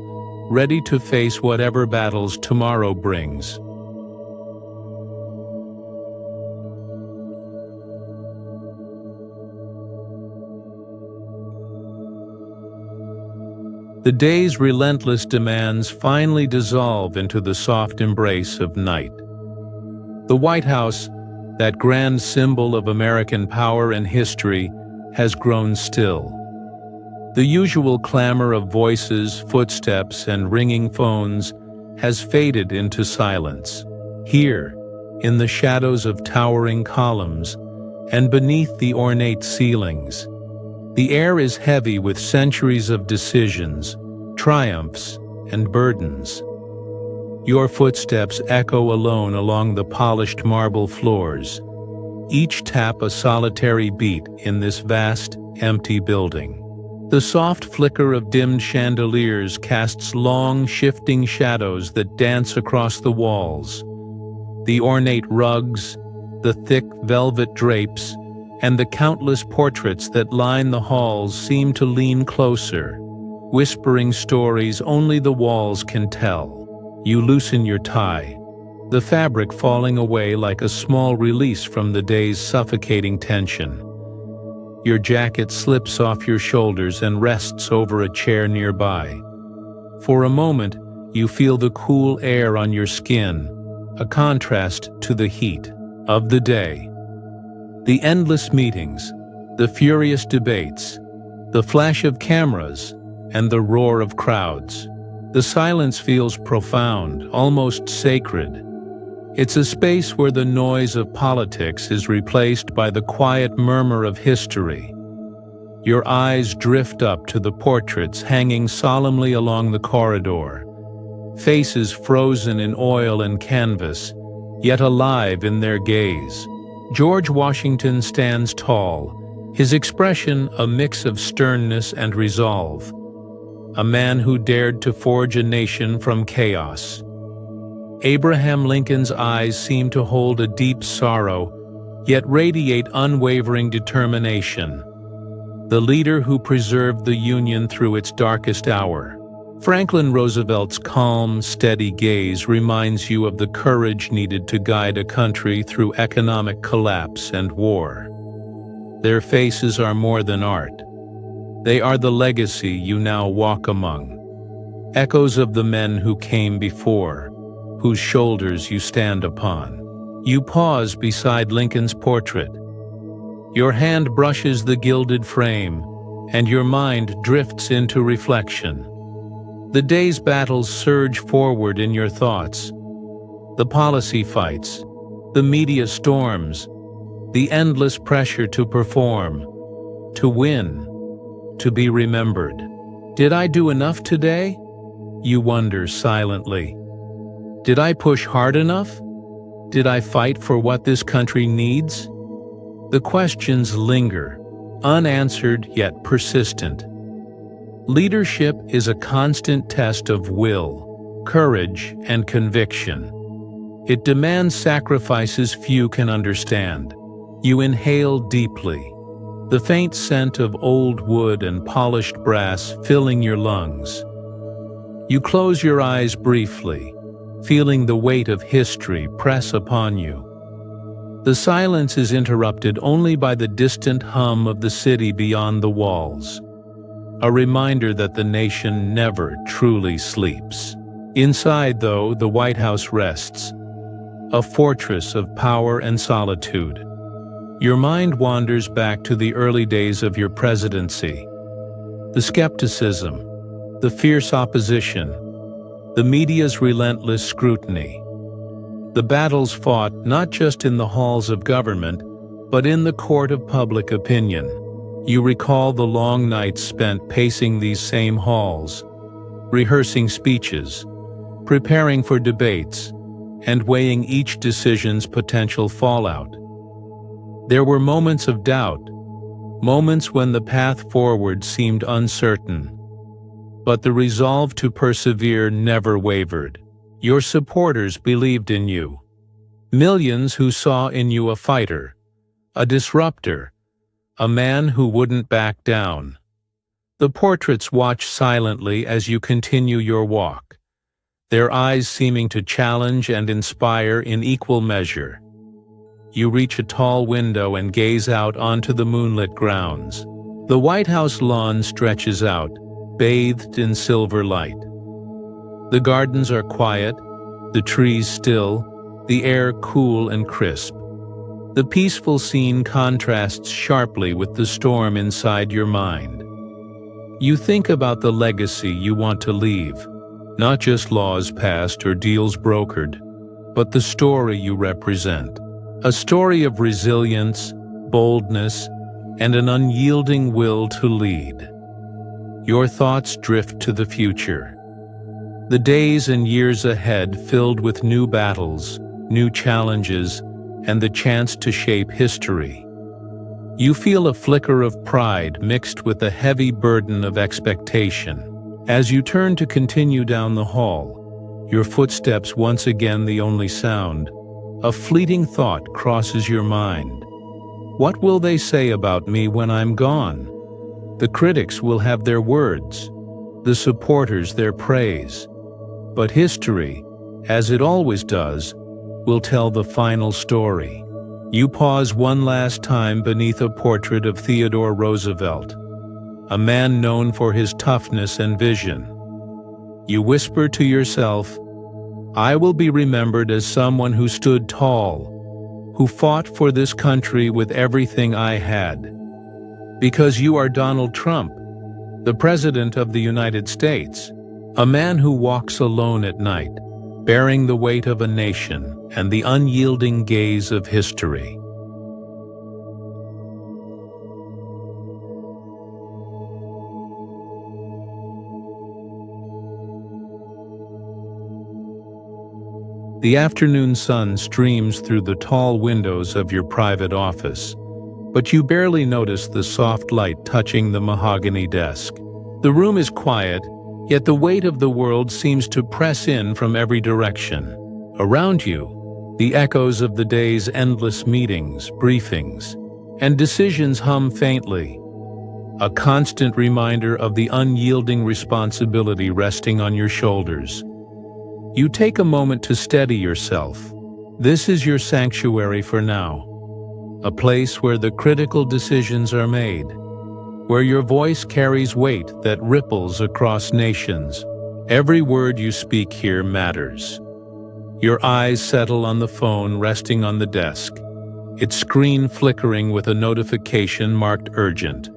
[SPEAKER 1] ready to face whatever battles tomorrow brings. The day's relentless demands finally dissolve into the soft embrace of night. The White House, that grand symbol of American power and history, has grown still. The usual clamor of voices, footsteps, and ringing phones has faded into silence. Here, in the shadows of towering columns and beneath the ornate ceilings, the air is heavy with centuries of decisions, triumphs, and burdens. Your footsteps echo alone along the polished marble floors, each tap a solitary beat in this vast, empty building. The soft flicker of dimmed chandeliers casts long, shifting shadows that dance across the walls. The ornate rugs, the thick velvet drapes, and the countless portraits that line the halls seem to lean closer, whispering stories only the walls can tell. You loosen your tie, the fabric falling away like a small release from the day's suffocating tension. Your jacket slips off your shoulders and rests over a chair nearby. For a moment, you feel the cool air on your skin, a contrast to the heat of the day. The endless meetings, the furious debates, the flash of cameras, and the roar of crowds. The silence feels profound, almost sacred. It's a space where the noise of politics is replaced by the quiet murmur of history. Your eyes drift up to the portraits hanging solemnly along the corridor, faces frozen in oil and canvas, yet alive in their gaze. George Washington stands tall, his expression a mix of sternness and resolve. A man who dared to forge a nation from chaos. Abraham Lincoln's eyes seem to hold a deep sorrow, yet radiate unwavering determination. The leader who preserved the Union through its darkest hour. Franklin Roosevelt's calm, steady gaze reminds you of the courage needed to guide a country through economic collapse and war. Their faces are more than art. They are the legacy you now walk among. Echoes of the men who came before, whose shoulders you stand upon. You pause beside Lincoln's portrait. Your hand brushes the gilded frame, and your mind drifts into reflection. The day's battles surge forward in your thoughts. The policy fights, the media storms, the endless pressure to perform, to win, to be remembered. Did I do enough today? You wonder silently. Did I push hard enough? Did I fight for what this country needs? The questions linger, unanswered yet persistent. Leadership is a constant test of will, courage, and conviction. It demands sacrifices few can understand. You inhale deeply, the faint scent of old wood and polished brass filling your lungs. You close your eyes briefly, feeling the weight of history press upon you. The silence is interrupted only by the distant hum of the city beyond the walls, a reminder that the nation never truly sleeps. Inside, though, the White House rests, a fortress of power and solitude. Your mind wanders back to the early days of your presidency. The skepticism, the fierce opposition, the media's relentless scrutiny. The battles fought not just in the halls of government, but in the court of public opinion. You recall the long nights spent pacing these same halls, rehearsing speeches, preparing for debates, and weighing each decision's potential fallout. There were moments of doubt, moments when the path forward seemed uncertain. But the resolve to persevere never wavered. Your supporters believed in you. Millions who saw in you a fighter, a disruptor, a man who wouldn't back down. The portraits watch silently as you continue your walk, their eyes seeming to challenge and inspire in equal measure. You reach a tall window and gaze out onto the moonlit grounds. The White House lawn stretches out, bathed in silver light. The gardens are quiet, the trees still, the air cool and crisp. The peaceful scene contrasts sharply with the storm inside your mind. You think about the legacy you want to leave, not just laws passed or deals brokered, but the story you represent. A story of resilience, boldness, and an unyielding will to lead. Your thoughts drift to the future. The days and years ahead filled with new battles, new challenges, and the chance to shape history. You feel a flicker of pride mixed with a heavy burden of expectation. As you turn to continue down the hall, your footsteps once again the only sound, a fleeting thought crosses your mind. What will they say about me when I'm gone? The critics will have their words, the supporters their praise. But history, as it always does, will tell the final story. You pause one last time beneath a portrait of Theodore Roosevelt, a man known for his toughness and vision. You whisper to yourself, "I will be remembered as someone who stood tall, who fought for this country with everything I had." Because you are Donald Trump, the President of the United States, a man who walks alone at night, bearing the weight of a nation and the unyielding gaze of history. The afternoon sun streams through the tall windows of your private office, but you barely notice the soft light touching the mahogany desk. The room is quiet, yet the weight of the world seems to press in from every direction. Around you, the echoes of the day's endless meetings, briefings, and decisions hum faintly, a constant reminder of the unyielding responsibility resting on your shoulders. You take a moment to steady yourself. This is your sanctuary for now, a place where the critical decisions are made, where your voice carries weight that ripples across nations. Every word you speak here matters. Your eyes settle on the phone resting on the desk, its screen flickering with a notification marked urgent.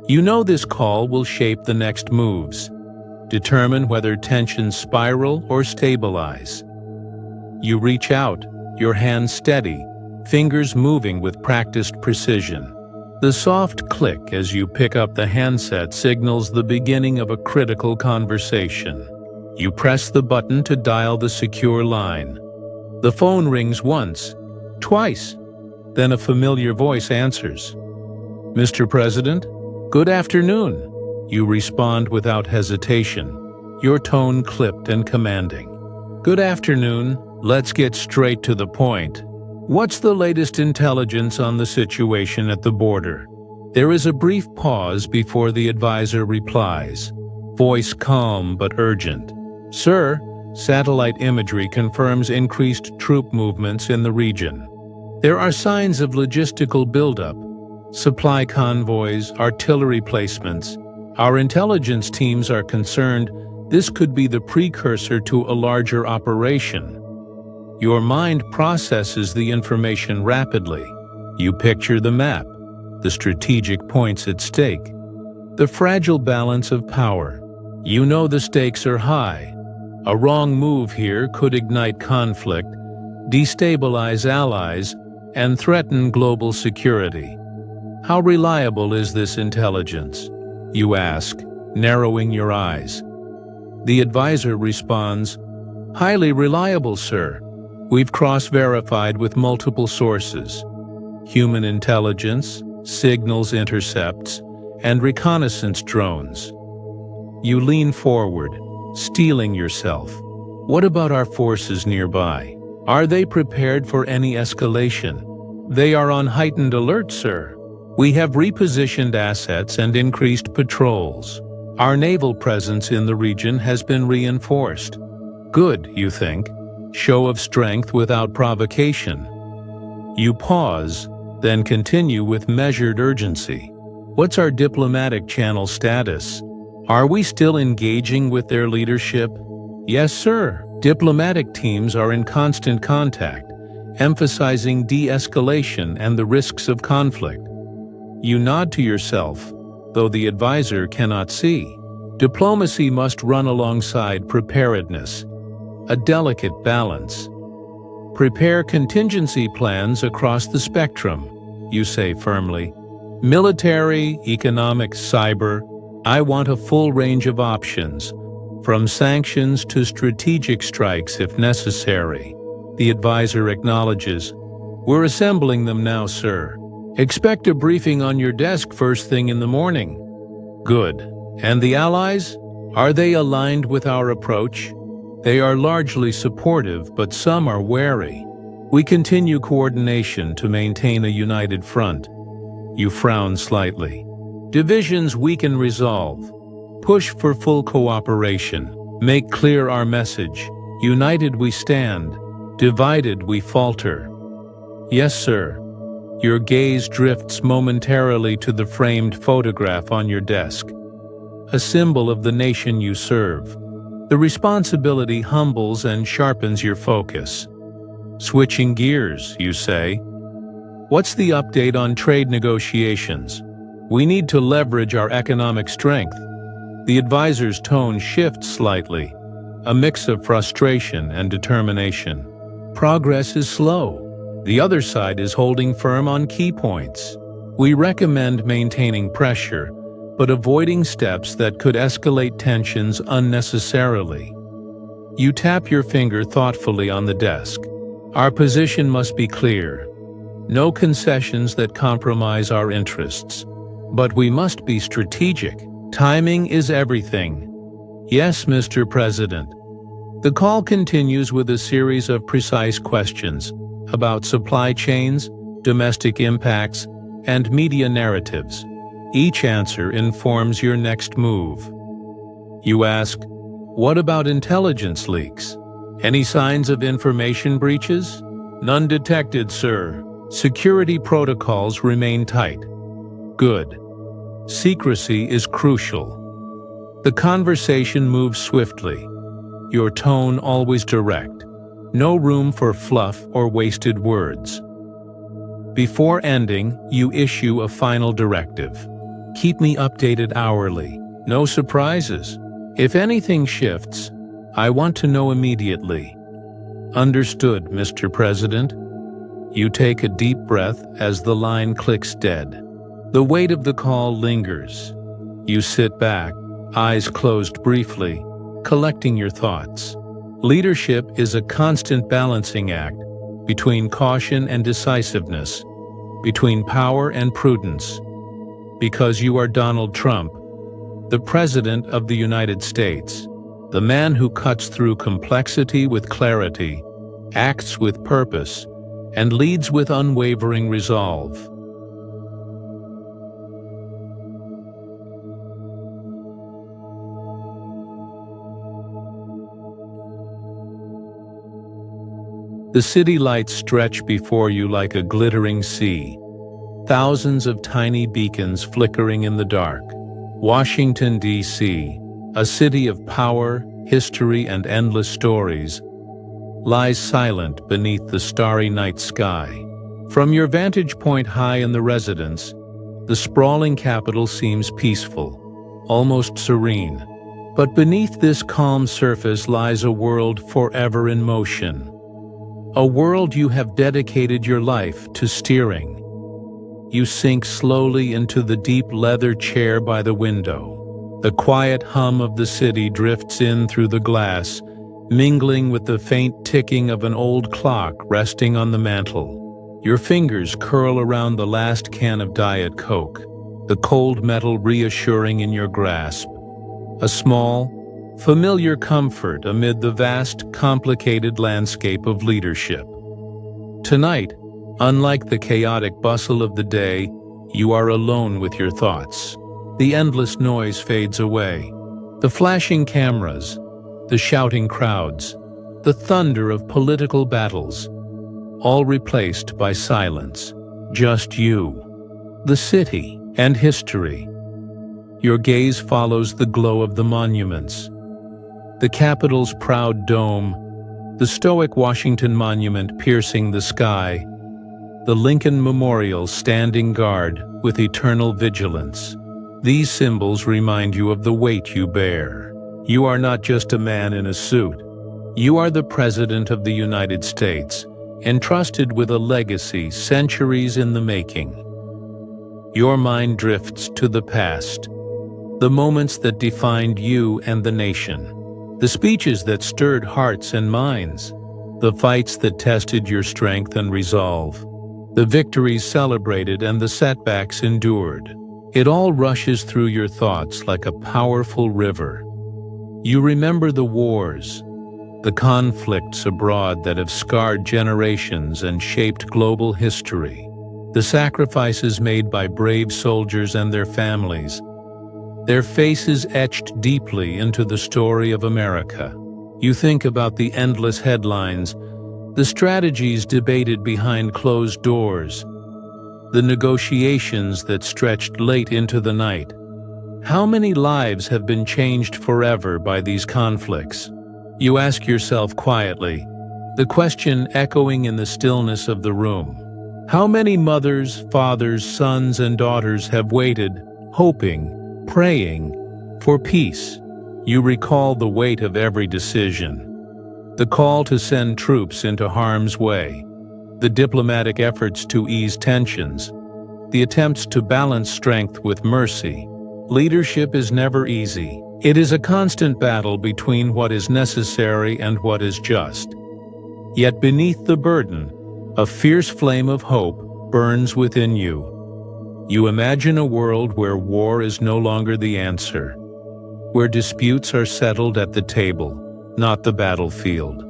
[SPEAKER 1] You know this call will shape the next moves, determine whether tensions spiral or stabilize. You reach out, your hands steady, fingers moving with practiced precision. The soft click as you pick up the handset signals the beginning of a critical conversation. You press the button to dial the secure line. The phone rings once, twice, then a familiar voice answers. "Mr. President, good afternoon." You respond without hesitation, your tone clipped and commanding. "Good afternoon. Let's get straight to the point. What's the latest intelligence on the situation at the border?" There is a brief pause before the advisor replies, voice calm but urgent. "Sir, satellite imagery confirms increased troop movements in the region. There are signs of logistical buildup, supply convoys, artillery placements. Our intelligence teams are concerned this could be the precursor to a larger operation." Your mind processes the information rapidly. You picture the map, the strategic points at stake, the fragile balance of power. You know the stakes are high. A wrong move here could ignite conflict, destabilize allies, and threaten global security. How reliable is this intelligence? You ask, narrowing your eyes. The advisor responds, "Highly reliable, sir. We've cross-verified with multiple sources: human intelligence, signals intercepts, and reconnaissance drones." You lean forward, steeling yourself. "What about our forces nearby? Are they prepared for any escalation?" "They are on heightened alert, sir. We have repositioned assets and increased patrols. Our naval presence in the region has been reinforced." Good, you think. Show of strength without provocation. You pause, then continue with measured urgency. "What's our diplomatic channel status? Are we still engaging with their leadership?" "Yes, sir. Diplomatic teams are in constant contact, emphasizing de-escalation and the risks of conflict." You nod to yourself, though the advisor cannot see. Diplomacy must run alongside preparedness, a delicate balance. "Prepare contingency plans across the spectrum," you say firmly. "Military, economic, cyber. I want a full range of options, from sanctions to strategic strikes if necessary." The advisor acknowledges, "We're assembling them now, sir. Expect a briefing on your desk first thing in the morning. Good. And the allies? Are they aligned with our approach? They are largely supportive, but some are wary. We continue coordination to maintain a united front. You frown slightly. Divisions weaken resolve. Push for full cooperation. Make clear our message. United we stand. Divided we falter. Yes, sir. Your gaze drifts momentarily to the framed photograph on your desk, a symbol of the nation you serve. The responsibility humbles and sharpens your focus. Switching gears, you say. What's the update on trade negotiations? We need to leverage our economic strength. The advisor's tone shifts slightly, a mix of frustration and determination. Progress is slow. The other side is holding firm on key points. We recommend maintaining pressure, but avoiding steps that could escalate tensions unnecessarily. You tap your finger thoughtfully on the desk. Our position must be clear. No concessions that compromise our interests. But we must be strategic. Timing is everything. Yes, Mr. President. The call continues with a series of precise questions about supply chains, domestic impacts, and media narratives. Each answer informs your next move. You ask, what about intelligence leaks? Any signs of information breaches? None detected, sir. Security protocols remain tight. Good. Secrecy is crucial. The conversation moves swiftly, your tone always direct. No room for fluff or wasted words. Before ending, you issue a final directive. Keep me updated hourly. No surprises. If anything shifts, I want to know immediately. Understood, Mr. President. You take a deep breath as the line clicks dead. The weight of the call lingers. You sit back, eyes closed briefly, collecting your thoughts. Leadership is a constant balancing act between caution and decisiveness, between power and prudence. Because you are Donald Trump, the President of the United States, the man who cuts through complexity with clarity, acts with purpose, and leads with unwavering resolve. The city lights stretch before you like a glittering sea, thousands of tiny beacons flickering in the dark. Washington, D.C., a city of power, history, and endless stories, lies silent beneath the starry night sky. From your vantage point high in the residence, the sprawling capital seems peaceful, almost serene. But beneath this calm surface lies a world forever in motion. A world you have dedicated your life to steering. You sink slowly into the deep leather chair by the window. The quiet hum of the city drifts in through the glass, mingling with the faint ticking of an old clock resting on the mantel. Your fingers curl around the last can of Diet Coke, the cold metal reassuring in your grasp. A small, familiar comfort amid the vast, complicated landscape of leadership. Tonight, unlike the chaotic bustle of the day, you are alone with your thoughts. The endless noise fades away. The flashing cameras, the shouting crowds, the thunder of political battles, all replaced by silence. Just you, the city, and history. Your gaze follows the glow of the monuments. The Capitol's proud dome, the stoic Washington Monument piercing the sky, the Lincoln Memorial standing guard with eternal vigilance. These symbols remind you of the weight you bear. You are not just a man in a suit. You are the President of the United States, entrusted with a legacy centuries in the making. Your mind drifts to the past, the moments that defined you and the nation. The speeches that stirred hearts and minds, the fights that tested your strength and resolve. the victories celebrated and the setbacks endured. It all rushes through your thoughts like a powerful river. You remember the wars, the conflicts abroad that have scarred generations and shaped global history, the sacrifices made by brave soldiers and their families, their faces etched deeply into the story of America. You think about the endless headlines, the strategies debated behind closed doors, the negotiations that stretched late into the night. How many lives have been changed forever by these conflicts? You ask yourself quietly, the question echoing in the stillness of the room. How many mothers, fathers, sons, and daughters have waited, hoping, praying, for peace? You recall the weight of every decision. The call to send troops into harm's way, the diplomatic efforts to ease tensions, the attempts to balance strength with mercy. Leadership is never easy. It is a constant battle between what is necessary and what is just. Yet beneath the burden, a fierce flame of hope burns within you. You imagine a world where war is no longer the answer, where disputes are settled at the table, not the battlefield,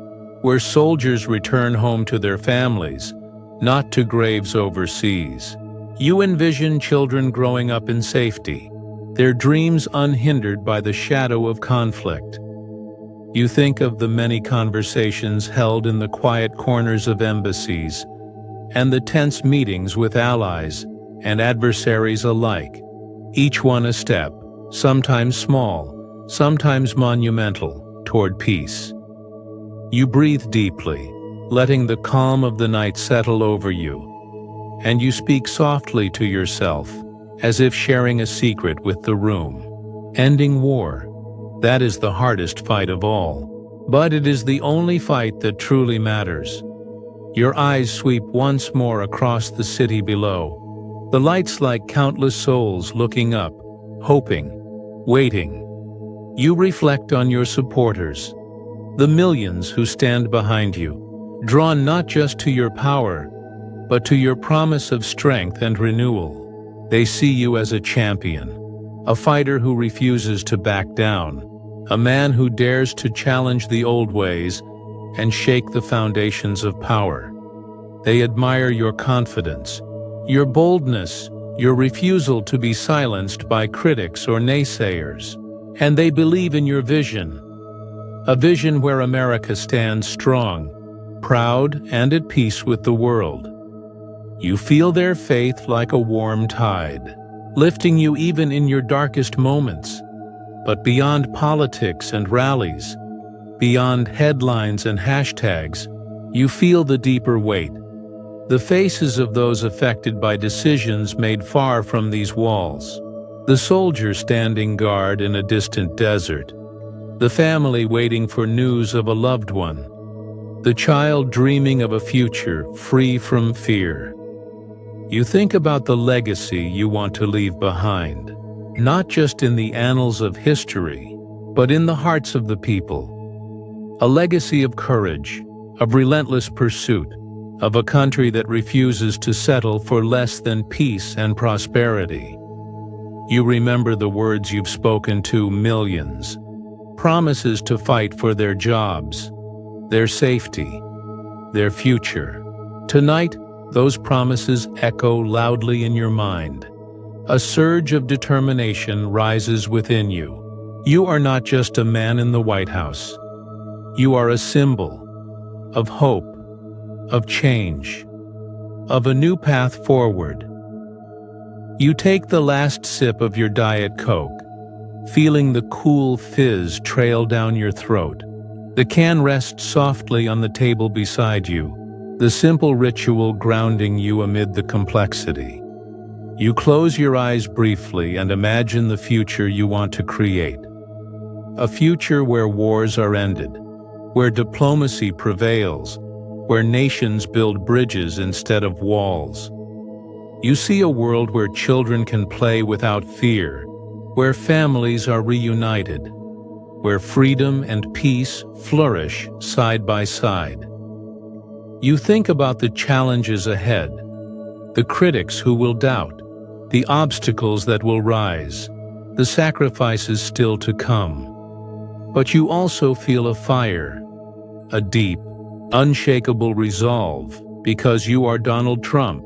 [SPEAKER 1] where soldiers return home to their families, not to graves overseas. You envision children growing up in safety, their dreams unhindered by the shadow of conflict. You think of the many conversations held in the quiet corners of embassies and the tense meetings with allies and adversaries alike, each one a step, sometimes small, sometimes monumental, toward peace. You breathe deeply, letting the calm of the night settle over you, and you speak softly to yourself, as if sharing a secret with the room. Ending war, that is the hardest fight of all. But it is the only fight that truly matters. Your eyes sweep once more across the city below, the lights like countless souls looking up, hoping, waiting. You reflect on your supporters, the millions who stand behind you, drawn not just to your power, but to your promise of strength and renewal. They see you as a champion, a fighter who refuses to back down, a man who dares to challenge the old ways and shake the foundations of power. They admire your confidence, your boldness, your refusal to be silenced by critics or naysayers. And they believe in your vision, a vision where America stands strong, proud, and at peace with the world. You feel their faith like a warm tide, lifting you even in your darkest moments. But beyond politics and rallies, beyond headlines and hashtags, you feel the deeper weight, the faces of those affected by decisions made far from these walls. The soldier standing guard in a distant desert, the family waiting for news of a loved one, the child dreaming of a future free from fear. You think about the legacy you want to leave behind, not just in the annals of history, but in the hearts of the people. A legacy of courage, of relentless pursuit, of a country that refuses to settle for less than peace and prosperity. You remember the words you've spoken to millions, promises to fight for their jobs, their safety, their future. Tonight, those promises echo loudly in your mind. A surge of determination rises within you. You are not just a man in the White House. You are a symbol of hope, of change, of a new path forward. You take the last sip of your Diet Coke, feeling the cool fizz trail down your throat. The can rests softly on the table beside you, the simple ritual grounding you amid the complexity. You close your eyes briefly and imagine the future you want to create. A future where wars are ended, where diplomacy prevails, where nations build bridges instead of walls. You see a world where children can play without fear, where families are reunited, where freedom and peace flourish side by side. You think about the challenges ahead, the critics who will doubt, the obstacles that will rise, the sacrifices still to come. But you also feel a fire, a deep, unshakable resolve, because you are Donald Trump,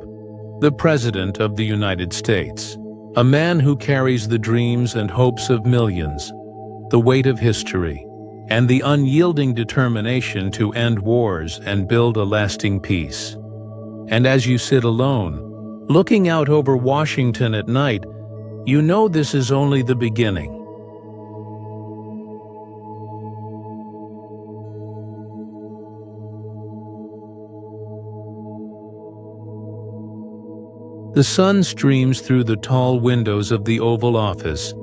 [SPEAKER 1] the President of the United States, a man who carries the dreams and hopes of millions, the weight of history, and the unyielding determination to end wars and build a lasting peace. And as you sit alone, looking out over Washington at night, you know this is only the beginning. The sun streams through the tall windows of the Oval Office,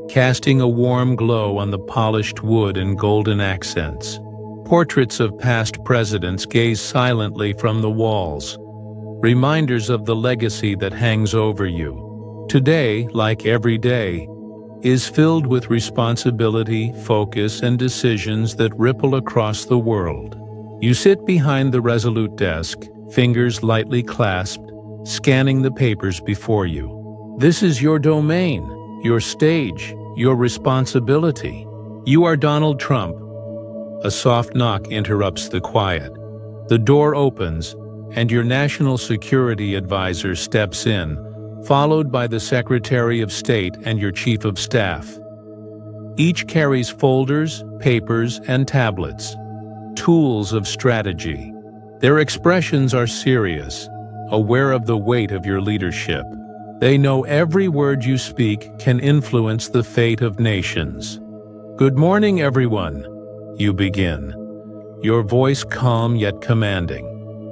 [SPEAKER 1] casting a warm glow on the polished wood and golden accents. Portraits of past presidents gaze silently from the walls, reminders of the legacy that hangs over you. Today, like every day, is filled with responsibility, focus, and decisions that ripple across the world. You sit behind the resolute desk, fingers lightly clasped, scanning the papers before you. This is your domain, your stage, your responsibility. You are Donald Trump. A soft knock interrupts the quiet. The door opens, and your national security advisor steps in, followed by the Secretary of State and your Chief of Staff. Each carries folders, papers, and tablets, tools of strategy. Their expressions are serious, aware of the weight of your leadership. They know every word you speak can influence the fate of nations. Good morning, everyone, you begin, your voice calm yet commanding.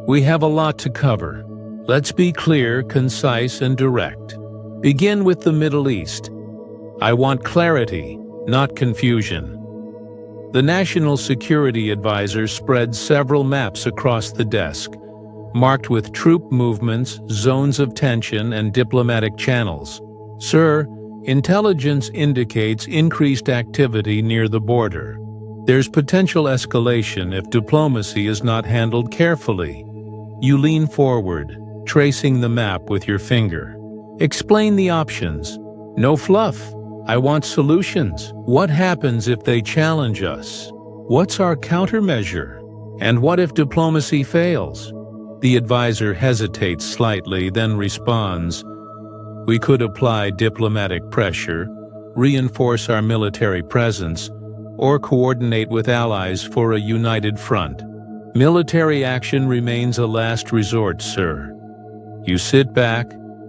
[SPEAKER 1] We have a lot to cover. Let's be clear, concise, and direct. Begin with the Middle East. I want clarity, not confusion. The National Security Advisor spreads several maps across the desk, marked with troop movements, zones of tension, and diplomatic channels. Sir, intelligence indicates increased activity near the border. There's potential escalation if diplomacy is not handled carefully. You lean forward, tracing the map with your finger. Explain the options. No fluff. I want solutions. What happens if they challenge us? What's our countermeasure? And what if diplomacy fails? The advisor hesitates slightly, then responds, we could apply diplomatic pressure, reinforce our military presence, or coordinate with allies for a united front. Military action remains a last resort, sir. You sit back,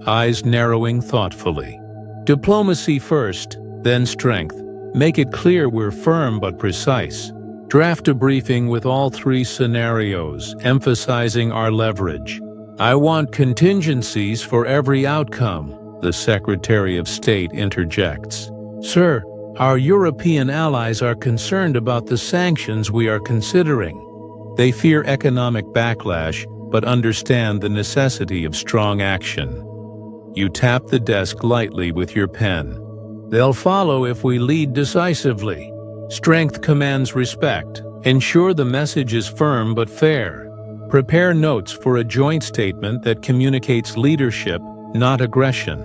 [SPEAKER 1] eyes narrowing thoughtfully. Diplomacy first, then strength. Make it clear we're firm but precise. Draft a briefing with all three scenarios, emphasizing our leverage. I want contingencies for every outcome, the Secretary of State interjects. Sir, our European allies are concerned about the sanctions we are considering. They fear economic backlash, but understand the necessity of strong action. You tap the desk lightly with your pen. They'll follow if we lead decisively. Strength commands respect. Ensure the message is firm but fair. Prepare notes for a joint statement that communicates leadership, not aggression.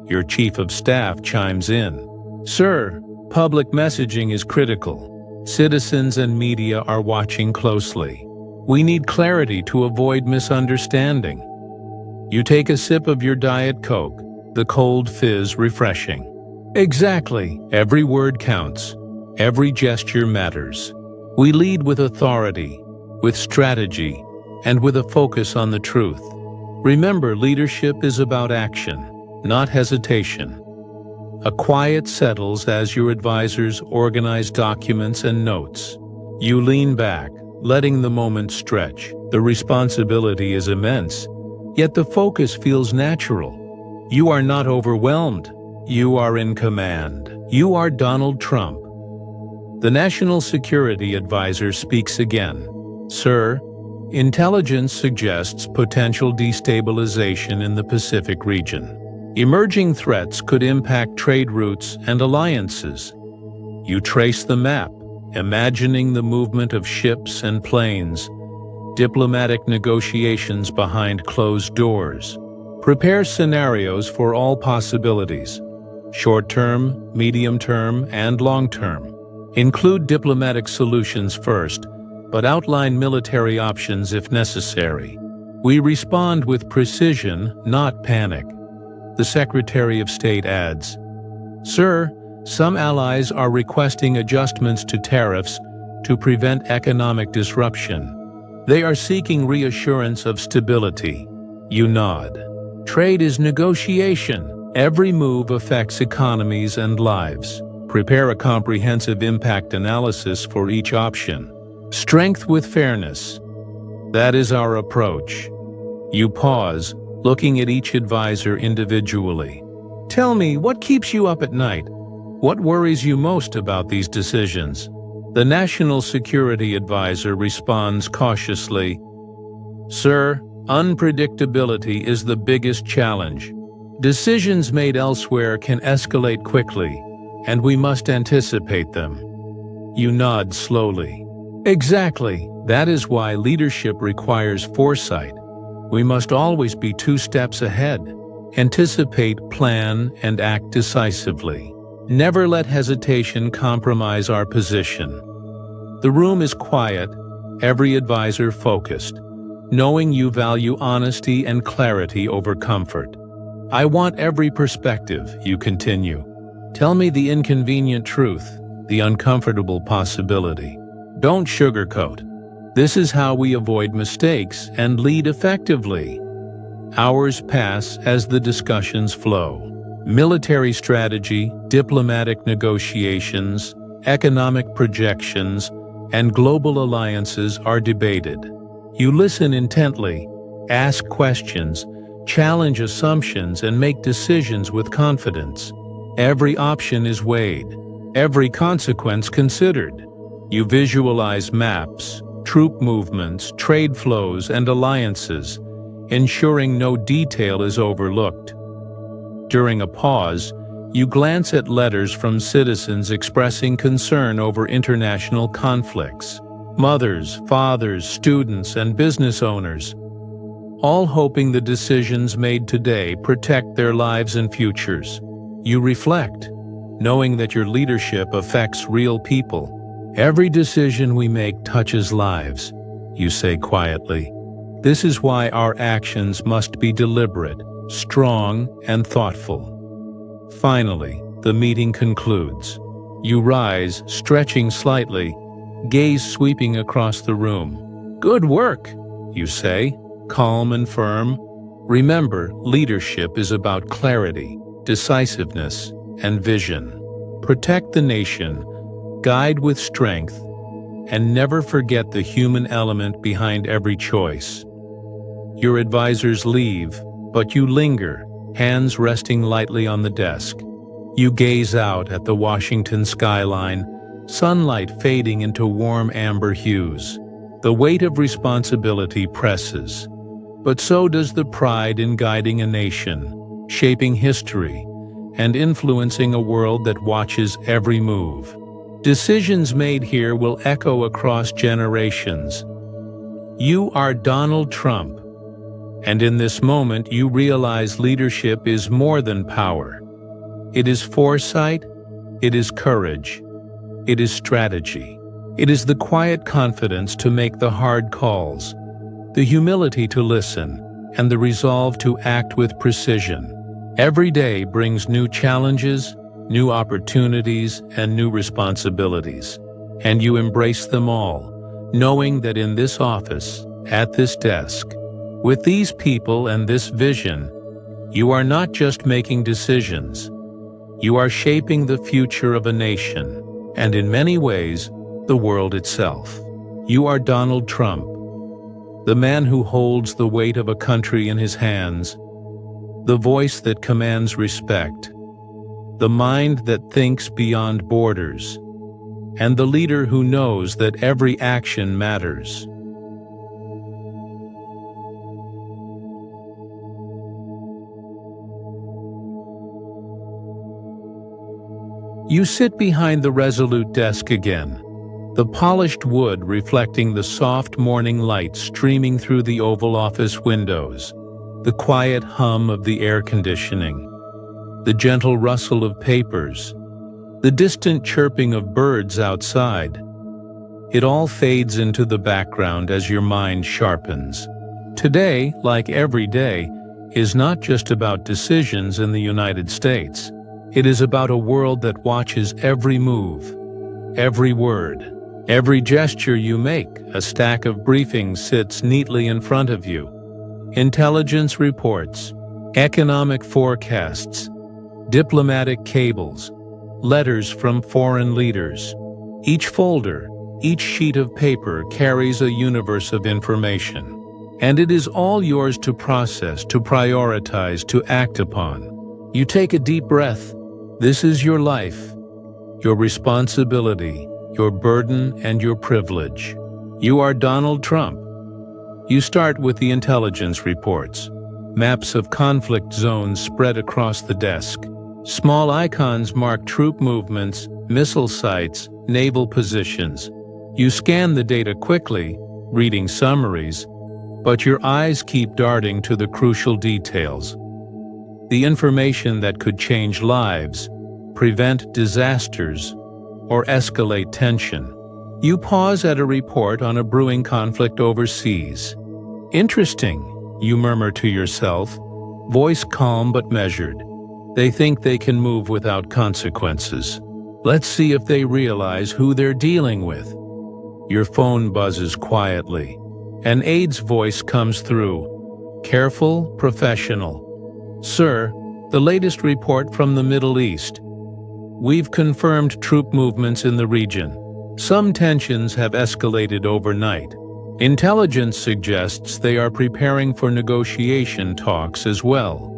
[SPEAKER 1] Your Chief of Staff chimes in. Sir, public messaging is critical. Citizens and media are watching closely. We need clarity to avoid misunderstanding. You take a sip of your Diet Coke, the cold fizz refreshing. Exactly. Every word counts. Every gesture matters. We lead with authority, with strategy, and with a focus on the truth. Remember, leadership is about action, not hesitation. A quiet settles as your advisors organize documents and notes. You lean back, letting the moment stretch. The responsibility is immense, yet the focus feels natural. You are not overwhelmed. You are in command. You are Donald Trump. The National Security Advisor speaks again. Sir, intelligence suggests potential destabilization in the Pacific region. Emerging threats could impact trade routes and alliances. You trace the map, imagining the movement of ships and planes, diplomatic negotiations behind closed doors. Prepare scenarios for all possibilities, short-term, medium-term, and long-term. Include diplomatic solutions first, but outline military options if necessary. We respond with precision, not panic. The Secretary of State adds, "Sir, some allies are requesting adjustments to tariffs to prevent economic disruption. They are seeking reassurance of stability." You nod. Trade is negotiation. Every move affects economies and lives. Prepare a comprehensive impact analysis for each option. Strength with fairness. That is our approach. You pause, looking at each advisor individually. Tell me, what keeps you up at night? What worries you most about these decisions? The National Security Advisor responds cautiously, "Sir, unpredictability is the biggest challenge. Decisions made elsewhere can escalate quickly, and we must anticipate them." You nod slowly. Exactly. That is why leadership requires foresight. We must always be 2 steps ahead. Anticipate, plan, and act decisively. Never let hesitation compromise our position. The room is quiet, every advisor focused, knowing you value honesty and clarity over comfort. "I want every perspective," you continue. "Tell me the inconvenient truth, the uncomfortable possibility. Don't sugarcoat. This is how we avoid mistakes and lead effectively." Hours pass as the discussions flow. Military strategy, diplomatic negotiations, economic projections, and global alliances are debated. You listen intently, ask questions, challenge assumptions, and make decisions with confidence. Every option is weighed, every consequence considered. You visualize maps, troop movements, trade flows, and alliances, ensuring no detail is overlooked. During a pause, you glance at letters from citizens expressing concern over international conflicts. Mothers, fathers, students, and business owners, all hoping the decisions made today protect their lives and futures. You reflect, knowing that your leadership affects real people. "Every decision we make touches lives," you say quietly. "This is why our actions must be deliberate, strong, and thoughtful." Finally, the meeting concludes. You rise, stretching slightly, gaze sweeping across the room. "Good work," you say, calm and firm. Remember, leadership is about clarity, decisiveness, and vision. Protect the nation, guide with strength, and never forget the human element behind every choice. Your advisors leave, but you linger, hands resting lightly on the desk. You gaze out at the Washington skyline, sunlight fading into warm amber hues. The weight of responsibility presses, but so does the pride in guiding a nation, shaping history, and influencing a world that watches every move. Decisions made here will echo across generations. You are Donald Trump, and in this moment you realize leadership is more than power. It is foresight, it is courage, it is strategy. It is the quiet confidence to make the hard calls, the humility to listen, and the resolve to act with precision. Every day brings new challenges, new opportunities, and new responsibilities. And you embrace them all, knowing that in this office, at this desk, with these people and this vision, you are not just making decisions. You are shaping the future of a nation, and in many ways, the world itself. You are Donald Trump, the man who holds the weight of a country in his hands, the voice that commands respect, the mind that thinks beyond borders, and the leader who knows that every action matters. You sit behind the resolute desk again, the polished wood reflecting the soft morning light streaming through the Oval Office windows. the quiet hum of the air conditioning, the gentle rustle of papers, the distant chirping of birds outside. It all fades into the background as your mind sharpens. Today, like every day, is not just about decisions in the United States. It is about a world that watches every move, every word, every gesture you make. A stack of briefings sits neatly in front of you. Intelligence reports, economic forecasts, diplomatic cables, letters from foreign leaders. Each folder, each sheet of paper carries a universe of information. And it is all yours to process, to prioritize, to act upon. You take a deep breath. This is your life, your responsibility, your burden, and your privilege. You are Donald Trump. You start with the intelligence reports. Maps of conflict zones spread across the desk. Small icons mark troop movements, missile sites, naval positions. You scan the data quickly, reading summaries, but your eyes keep darting to the crucial details. The information that could change lives, prevent disasters, or escalate tension. You pause at a report on a brewing conflict overseas. Interesting, you murmur to yourself, voice calm but measured. They think they can move without consequences. Let's see if they realize who they're dealing with. Your phone buzzes quietly. An aide's voice comes through. Careful, professional. Sir, the latest report from the Middle East. We've confirmed troop movements in the region. Some tensions have escalated overnight. Intelligence suggests they are preparing for negotiation talks as well.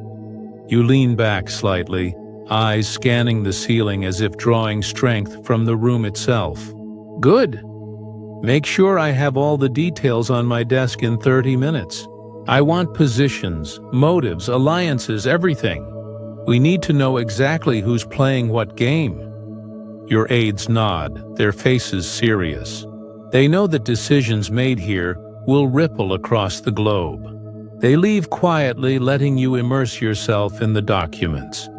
[SPEAKER 1] You lean back slightly, eyes scanning the ceiling as if drawing strength from the room itself. Good. Make sure I have all the details on my desk in 30 minutes. I want positions, motives, alliances, everything. We need to know exactly who's playing what game. Your aides nod, their faces serious. They know that decisions made here will ripple across the globe. They leave quietly, letting you immerse yourself in the documents.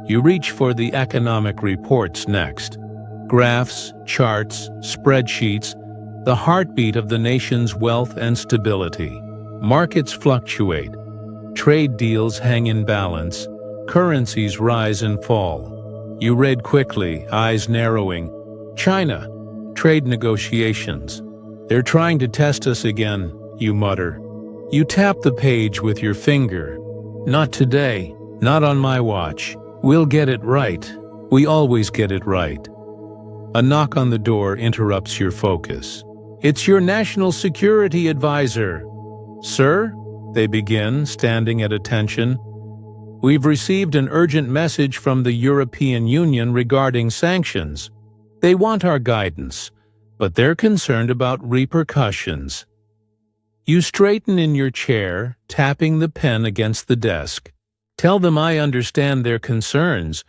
[SPEAKER 1] You reach for the economic reports next. Graphs, charts, spreadsheets, the heartbeat of the nation's wealth and stability. Markets fluctuate. Trade deals hang in balance. Currencies rise and fall. You read quickly, eyes narrowing. China, trade negotiations. They're trying to test us again, you mutter. You tap the page with your finger. Not today, not on my watch. We'll get it right. We always get it right. A knock on the door interrupts your focus. It's your national security advisor. Sir, they begin, standing at attention. We've received an urgent message from the European Union regarding sanctions. They want our guidance, but they're concerned about repercussions. You straighten in your chair, tapping the pen against the desk. Tell them I understand their concerns,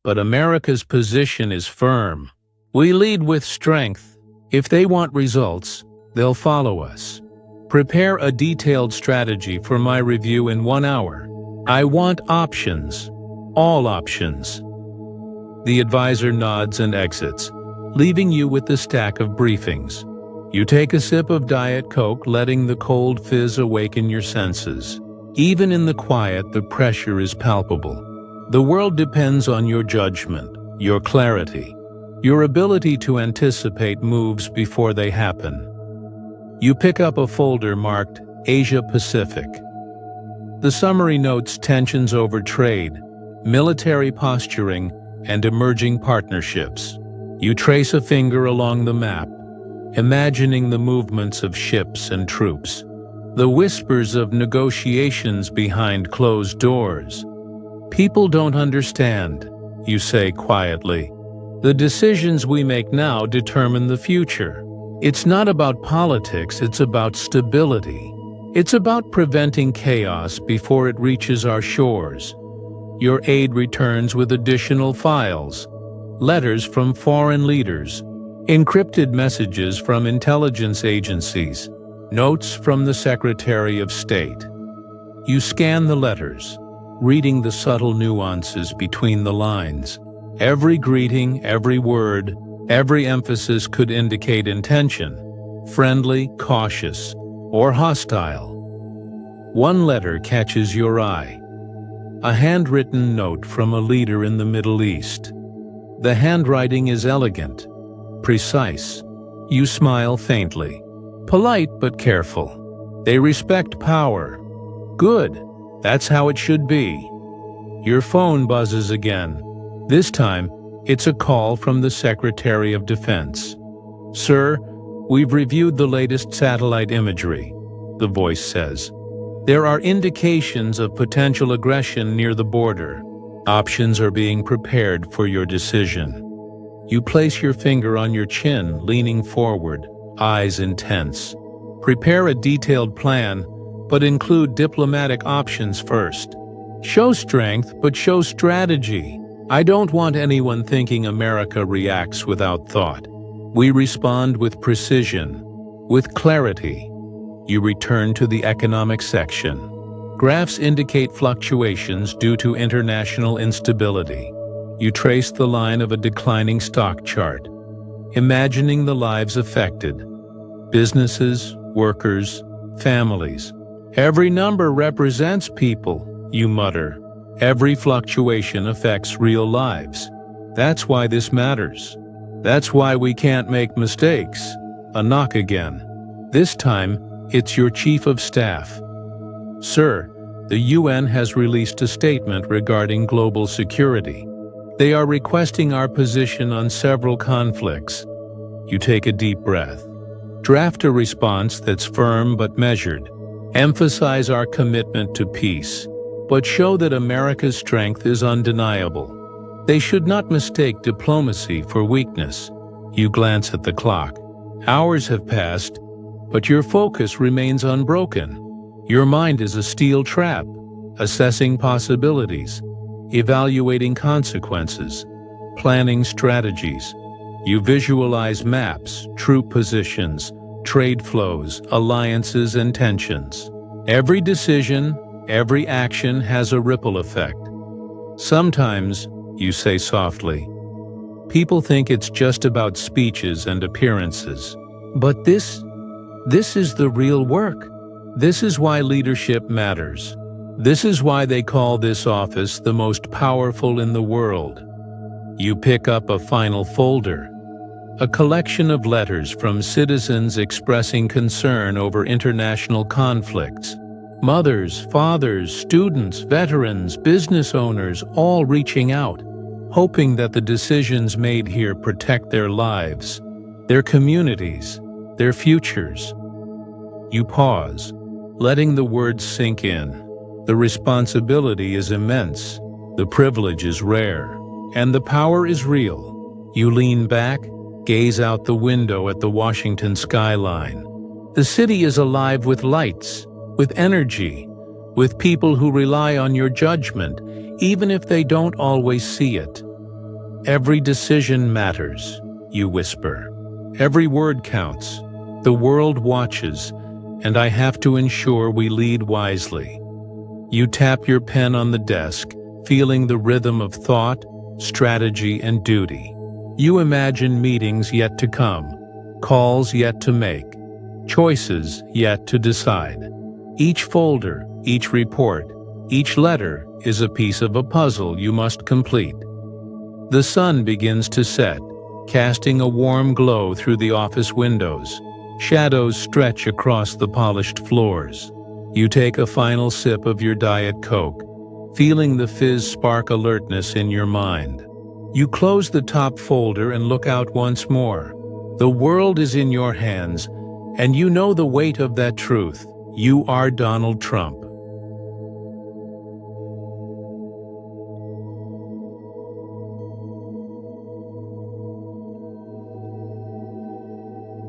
[SPEAKER 1] but America's position is firm. We lead with strength. If they want results, they'll follow us. Prepare a detailed strategy for my review in 1 hour. I want options, all options. The advisor nods and exits, leaving you with the stack of briefings. You take a sip of Diet Coke, letting the cold fizz awaken your senses. Even in the quiet, the pressure is palpable. The world depends on your judgment, your clarity, your ability to anticipate moves before they happen. You pick up a folder marked Asia Pacific. The summary notes tensions over trade, military posturing, and emerging partnerships. You trace a finger along the map, imagining the movements of ships and troops, the whispers of negotiations behind closed doors. People don't understand, you say quietly. The decisions we make now determine the future. It's not about politics, it's about stability. It's about preventing chaos before it reaches our shores. Your aide returns with additional files, letters from foreign leaders, encrypted messages from intelligence agencies, notes from the Secretary of State. You scan the letters, reading the subtle nuances between the lines. Every greeting, every word, every emphasis could indicate intention: friendly, cautious, or hostile. One letter catches your eye. A handwritten note from a leader in the Middle East. The handwriting is elegant, precise. You smile faintly. Polite but careful. They respect power. Good. That's how it should be. Your phone buzzes again. This time, it's a call from the Secretary of Defense. "Sir, we've reviewed the latest satellite imagery," the voice says. "There are indications of potential aggression near the border. Options are being prepared for your decision." You place your finger on your chin, leaning forward, eyes intense. Prepare a detailed plan, but include diplomatic options first. Show strength, but show strategy. I don't want anyone thinking America reacts without thought. We respond with precision, with clarity. You return to the economic section. Graphs indicate fluctuations due to international instability. You trace the line of a declining stock chart, imagining the lives affected: businesses, workers, families. "Every number represents people," you mutter. "Every fluctuation affects real lives. That's why this matters. That's why we can't make mistakes." A knock again. This time, it's your chief of staff. "Sir, the UN has released a statement regarding global security. They are requesting our position on several conflicts." You take a deep breath. Draft a response that's firm but measured. Emphasize our commitment to peace, but show that America's strength is undeniable. They should not mistake diplomacy for weakness. You glance at the clock. Hours have passed, but your focus remains unbroken. Your mind is a steel trap, assessing possibilities, evaluating consequences, planning strategies. You visualize maps, troop positions, trade flows, alliances, and tensions. Every decision, every action has a ripple effect. Sometimes, you say softly, people think it's just about speeches and appearances. But this is the real work. This is why leadership matters. This is why they call this office the most powerful in the world. You pick up a final folder, a collection of letters from citizens expressing concern over international conflicts. Mothers, fathers, students, veterans, business owners, all reaching out, hoping that the decisions made here protect their lives, their communities, their futures. You pause, letting the words sink in. The responsibility is immense, the privilege is rare, and the power is real. You lean back, gaze out the window at the Washington skyline. The city is alive with lights, with energy, with people who rely on your judgment, even if they don't always see it. "Every decision matters," you whisper. "Every word counts. The world watches, and I have to ensure we lead wisely." You tap your pen on the desk, feeling the rhythm of thought, strategy, and duty. You imagine meetings yet to come, calls yet to make, choices yet to decide. Each folder, each report, each letter is a piece of a puzzle you must complete. The sun begins to set, casting a warm glow through the office windows. Shadows stretch across the polished floors. You take a final sip of your Diet Coke, feeling the fizz spark alertness in your mind. You close the top folder and look out once more. The world is in your hands, and you know the weight of that truth. You are Donald Trump.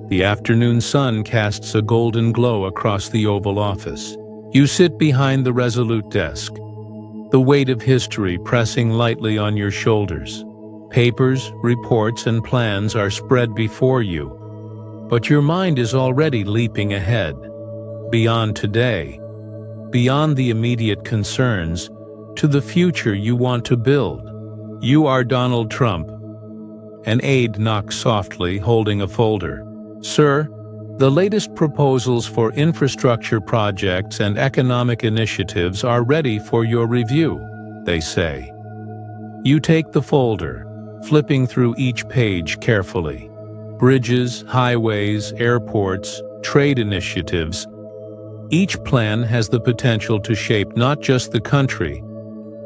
[SPEAKER 1] The afternoon sun casts a golden glow across the Oval Office. You sit behind the resolute desk, the weight of history pressing lightly on your shoulders. Papers, reports, and plans are spread before you, but your mind is already leaping ahead, beyond today, beyond the immediate concerns, to the future you want to build. You are Donald Trump. An aide knocks softly, holding a folder. Sir, the latest proposals for infrastructure projects and economic initiatives are ready for your review, they say. You take the folder, flipping through each page carefully. Bridges, highways, airports, trade initiatives. Each plan has the potential to shape not just the country,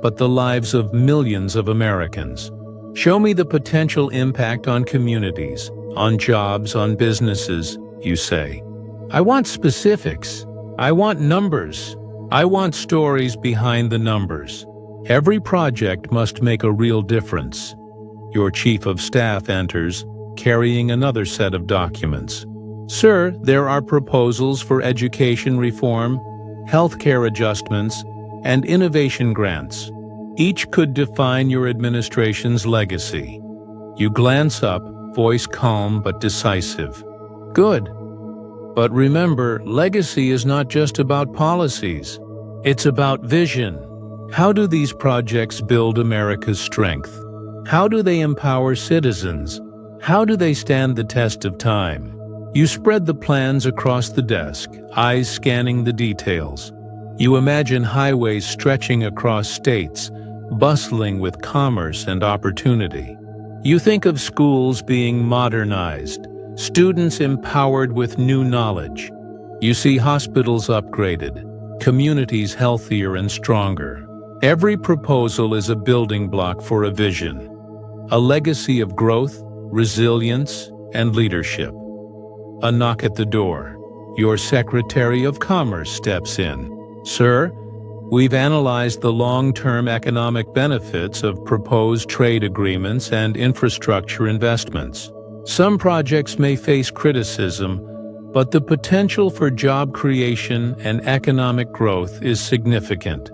[SPEAKER 1] but the lives of millions of Americans. Show me the potential impact on communities, on jobs, on businesses, you say. I want specifics. I want numbers. I want stories behind the numbers. Every project must make a real difference. Your chief of staff enters, carrying another set of documents. Sir, there are proposals for education reform, healthcare adjustments, and innovation grants. Each could define your administration's legacy. You glance up, voice calm but decisive. Good. But remember, legacy is not just about policies. It's about vision. How do these projects build America's strength? How do they empower citizens? How do they stand the test of time? You spread the plans across the desk, eyes scanning the details. You imagine highways stretching across states, bustling with commerce and opportunity. You think of schools being modernized, students empowered with new knowledge. You see hospitals upgraded, communities healthier and stronger. Every proposal is a building block for a vision, a legacy of growth, resilience, and leadership. A knock at the door. Your Secretary of Commerce steps in. Sir, we've analyzed the long-term economic benefits of proposed trade agreements and infrastructure investments. Some projects may face criticism, but the potential for job creation and economic growth is significant.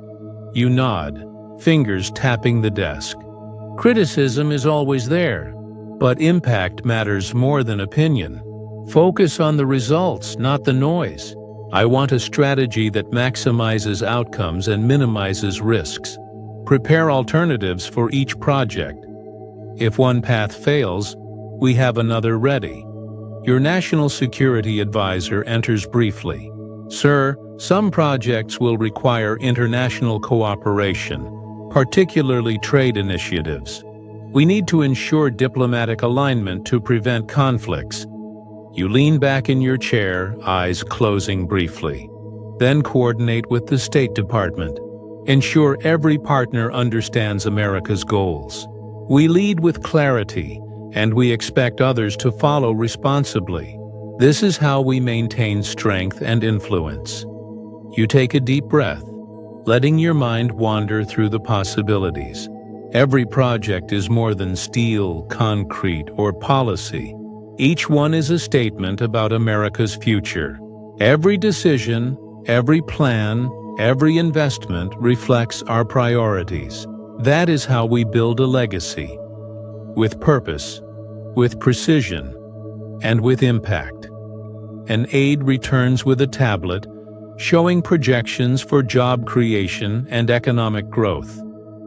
[SPEAKER 1] You nod, fingers tapping the desk. Criticism is always there, but impact matters more than opinion. Focus on the results, not the noise. I want a strategy that maximizes outcomes and minimizes risks. Prepare alternatives for each project. If one path fails, we have another ready. Your national security advisor enters briefly. Sir, some projects will require international cooperation, particularly trade initiatives. We need to ensure diplomatic alignment to prevent conflicts. You lean back in your chair, eyes closing briefly. Then coordinate with the State Department. Ensure every partner understands America's goals. We lead with clarity, and we expect others to follow responsibly. This is how we maintain strength and influence. You take a deep breath, letting your mind wander through the possibilities. Every project is more than steel, concrete, or policy. Each one is a statement about America's future. Every decision, every plan, every investment reflects our priorities. That is how we build a legacy. With purpose, with precision, and with impact. An aide returns with a tablet showing projections for job creation and economic growth.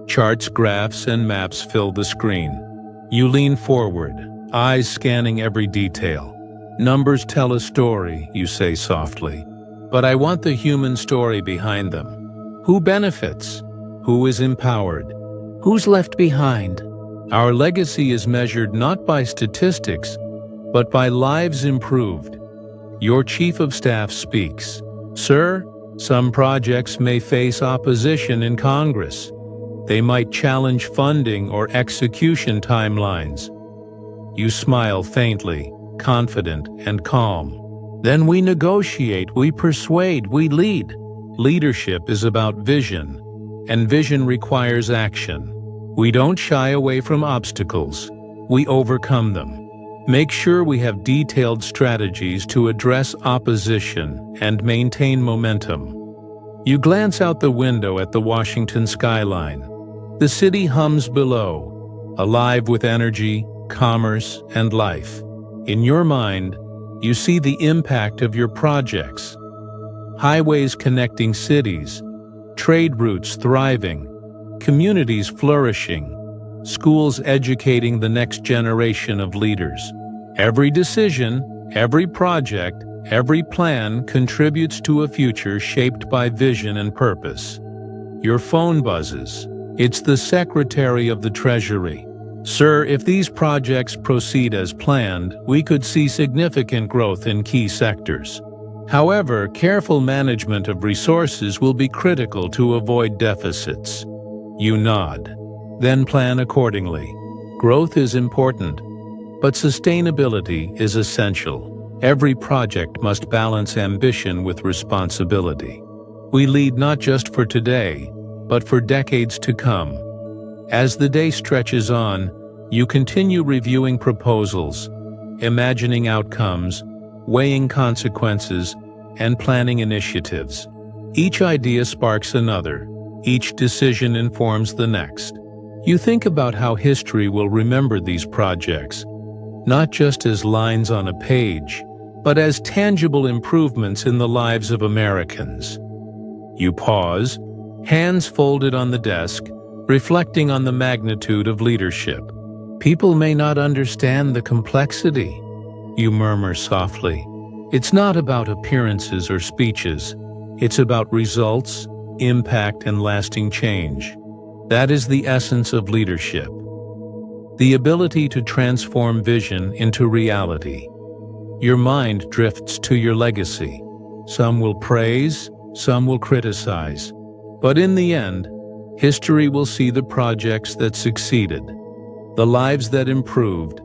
[SPEAKER 1] Charts, graphs, and maps fill the screen. You lean forward, eyes scanning every detail. Numbers tell a story, you say softly. But I want the human story behind them. Who benefits? Who is empowered? Who's left behind? Our legacy is measured not by statistics, but by lives improved. Your Chief of Staff speaks. Sir, some projects may face opposition in Congress. They might challenge funding or execution timelines. You smile faintly, confident and calm. Then we negotiate, we persuade, we lead. Leadership is about vision, and vision requires action. We don't shy away from obstacles. We overcome them. Make sure we have detailed strategies to address opposition and maintain momentum. You glance out the window at the Washington skyline. The city hums below, alive with energy, commerce, and life. In your mind, you see the impact of your projects. highways connecting cities, trade routes thriving, communities flourishing, schools educating the next generation of leaders. Every decision, every project, every plan contributes to a future shaped by vision and purpose. Your phone buzzes. It's the Secretary of the Treasury. Sir, if these projects proceed as planned, we could see significant growth in key sectors. However, careful management of resources will be critical to avoid deficits. You nod. Then plan accordingly. Growth is important, but sustainability is essential. Every project must balance ambition with responsibility. We lead not just for today, but for decades to come. As the day stretches on, you continue reviewing proposals, imagining outcomes, weighing consequences, and planning initiatives. Each idea sparks another. Each decision informs the next. You think about how history will remember these projects, not just as lines on a page, but as tangible improvements in the lives of Americans. You pause, hands folded on the desk, reflecting on the magnitude of leadership. People may not understand the complexity, you murmur softly. It's not about appearances or speeches. It's about results, impact, and lasting change. That is the essence of leadership. The ability to transform vision into reality. Your mind drifts to your legacy. Some will praise, some will criticize. But in the end, history will see the projects that succeeded, the lives that improved,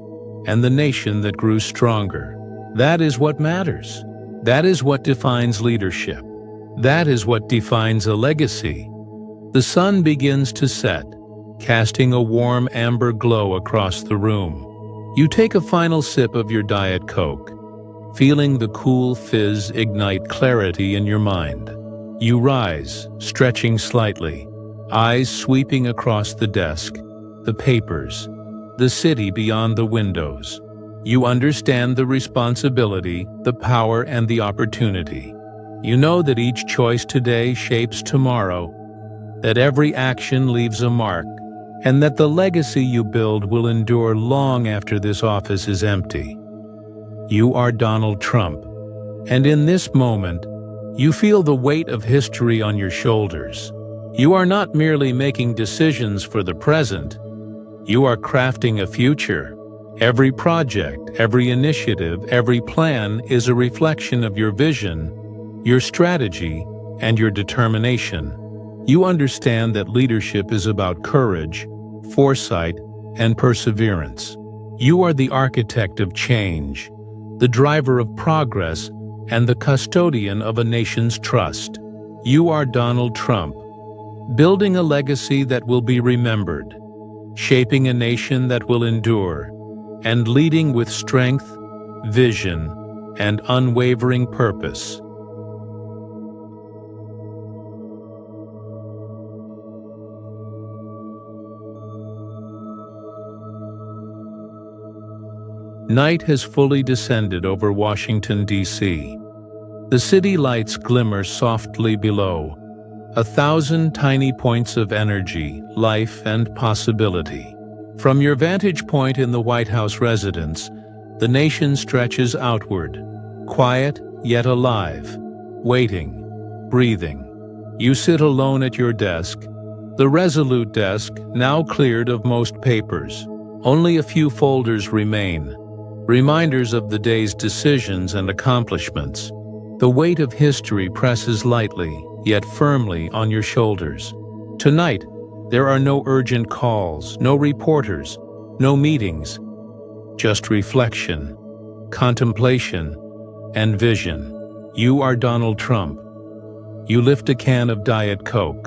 [SPEAKER 1] and the nation that grew stronger. That is what matters. That is what defines leadership. That is what defines a legacy. The sun begins to set, casting a warm amber glow across the room. You take a final sip of your Diet Coke, feeling the cool fizz ignite clarity in your mind. You rise, stretching slightly, eyes sweeping across the desk, the papers, the city beyond the windows. You understand the responsibility, the power, and the opportunity. You know that each choice today shapes tomorrow, that every action leaves a mark, and that the legacy you build will endure long after this office is empty. You are Donald Trump, and in this moment, you feel the weight of history on your shoulders. You are not merely making decisions for the present, you are crafting a future. Every project, every initiative, every plan is a reflection of your vision, your strategy, and your determination. You understand that leadership is about courage, foresight, and perseverance. You are the architect of change, the driver of progress, and the custodian of a nation's trust. You are Donald Trump, building a legacy that will be remembered, shaping a nation that will endure, and leading with strength, vision, and unwavering purpose. Night has fully descended over Washington, D.C. The city lights glimmer softly below, 1,000 tiny points of energy, life, and possibility. From your vantage point in the White House residence, the nation stretches outward, quiet yet alive, waiting, breathing. You sit alone at your desk, the resolute desk now cleared of most papers. Only a few folders remain, reminders of the day's decisions and accomplishments. The weight of history presses lightly, yet firmly on your shoulders. Tonight, there are no urgent calls, no reporters, no meetings, just reflection, contemplation, and vision. You are Donald Trump. You lift a can of Diet Coke,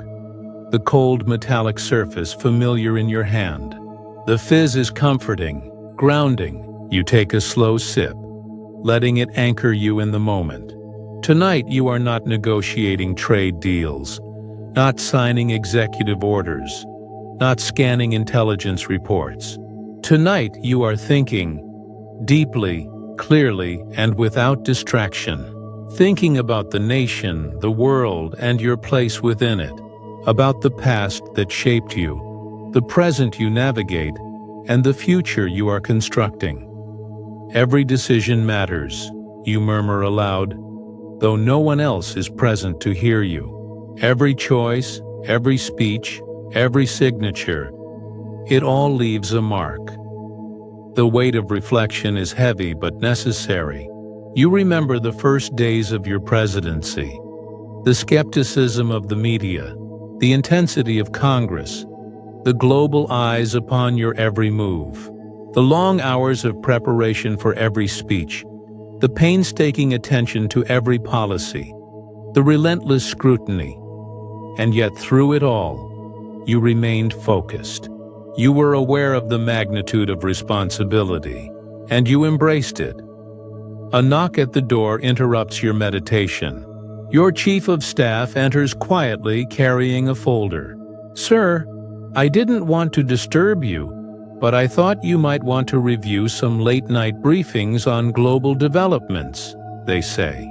[SPEAKER 1] the cold metallic surface familiar in your hand. The fizz is comforting, grounding. You take a slow sip, letting it anchor you in the moment. Tonight you are not negotiating trade deals, not signing executive orders, not scanning intelligence reports. Tonight you are thinking, deeply, clearly, and without distraction. thinking about the nation, the world, and your place within it, about the past that shaped you, the present you navigate, and the future you are constructing. Every decision matters, you murmur aloud, though no one else is present to hear you. Every choice, every speech, every signature, it all leaves a mark. The weight of reflection is heavy but necessary. You remember the first days of your presidency, the skepticism of the media, the intensity of Congress, the global eyes upon your every move, the long hours of preparation for every speech, the painstaking attention to every policy, the relentless scrutiny. And yet through it all, you remained focused. You were aware of the magnitude of responsibility, and you embraced it. A knock at the door interrupts your meditation. Your chief of staff enters quietly carrying a folder. "Sir, I didn't want to disturb you, but I thought you might want to review some late-night briefings on global developments," they say.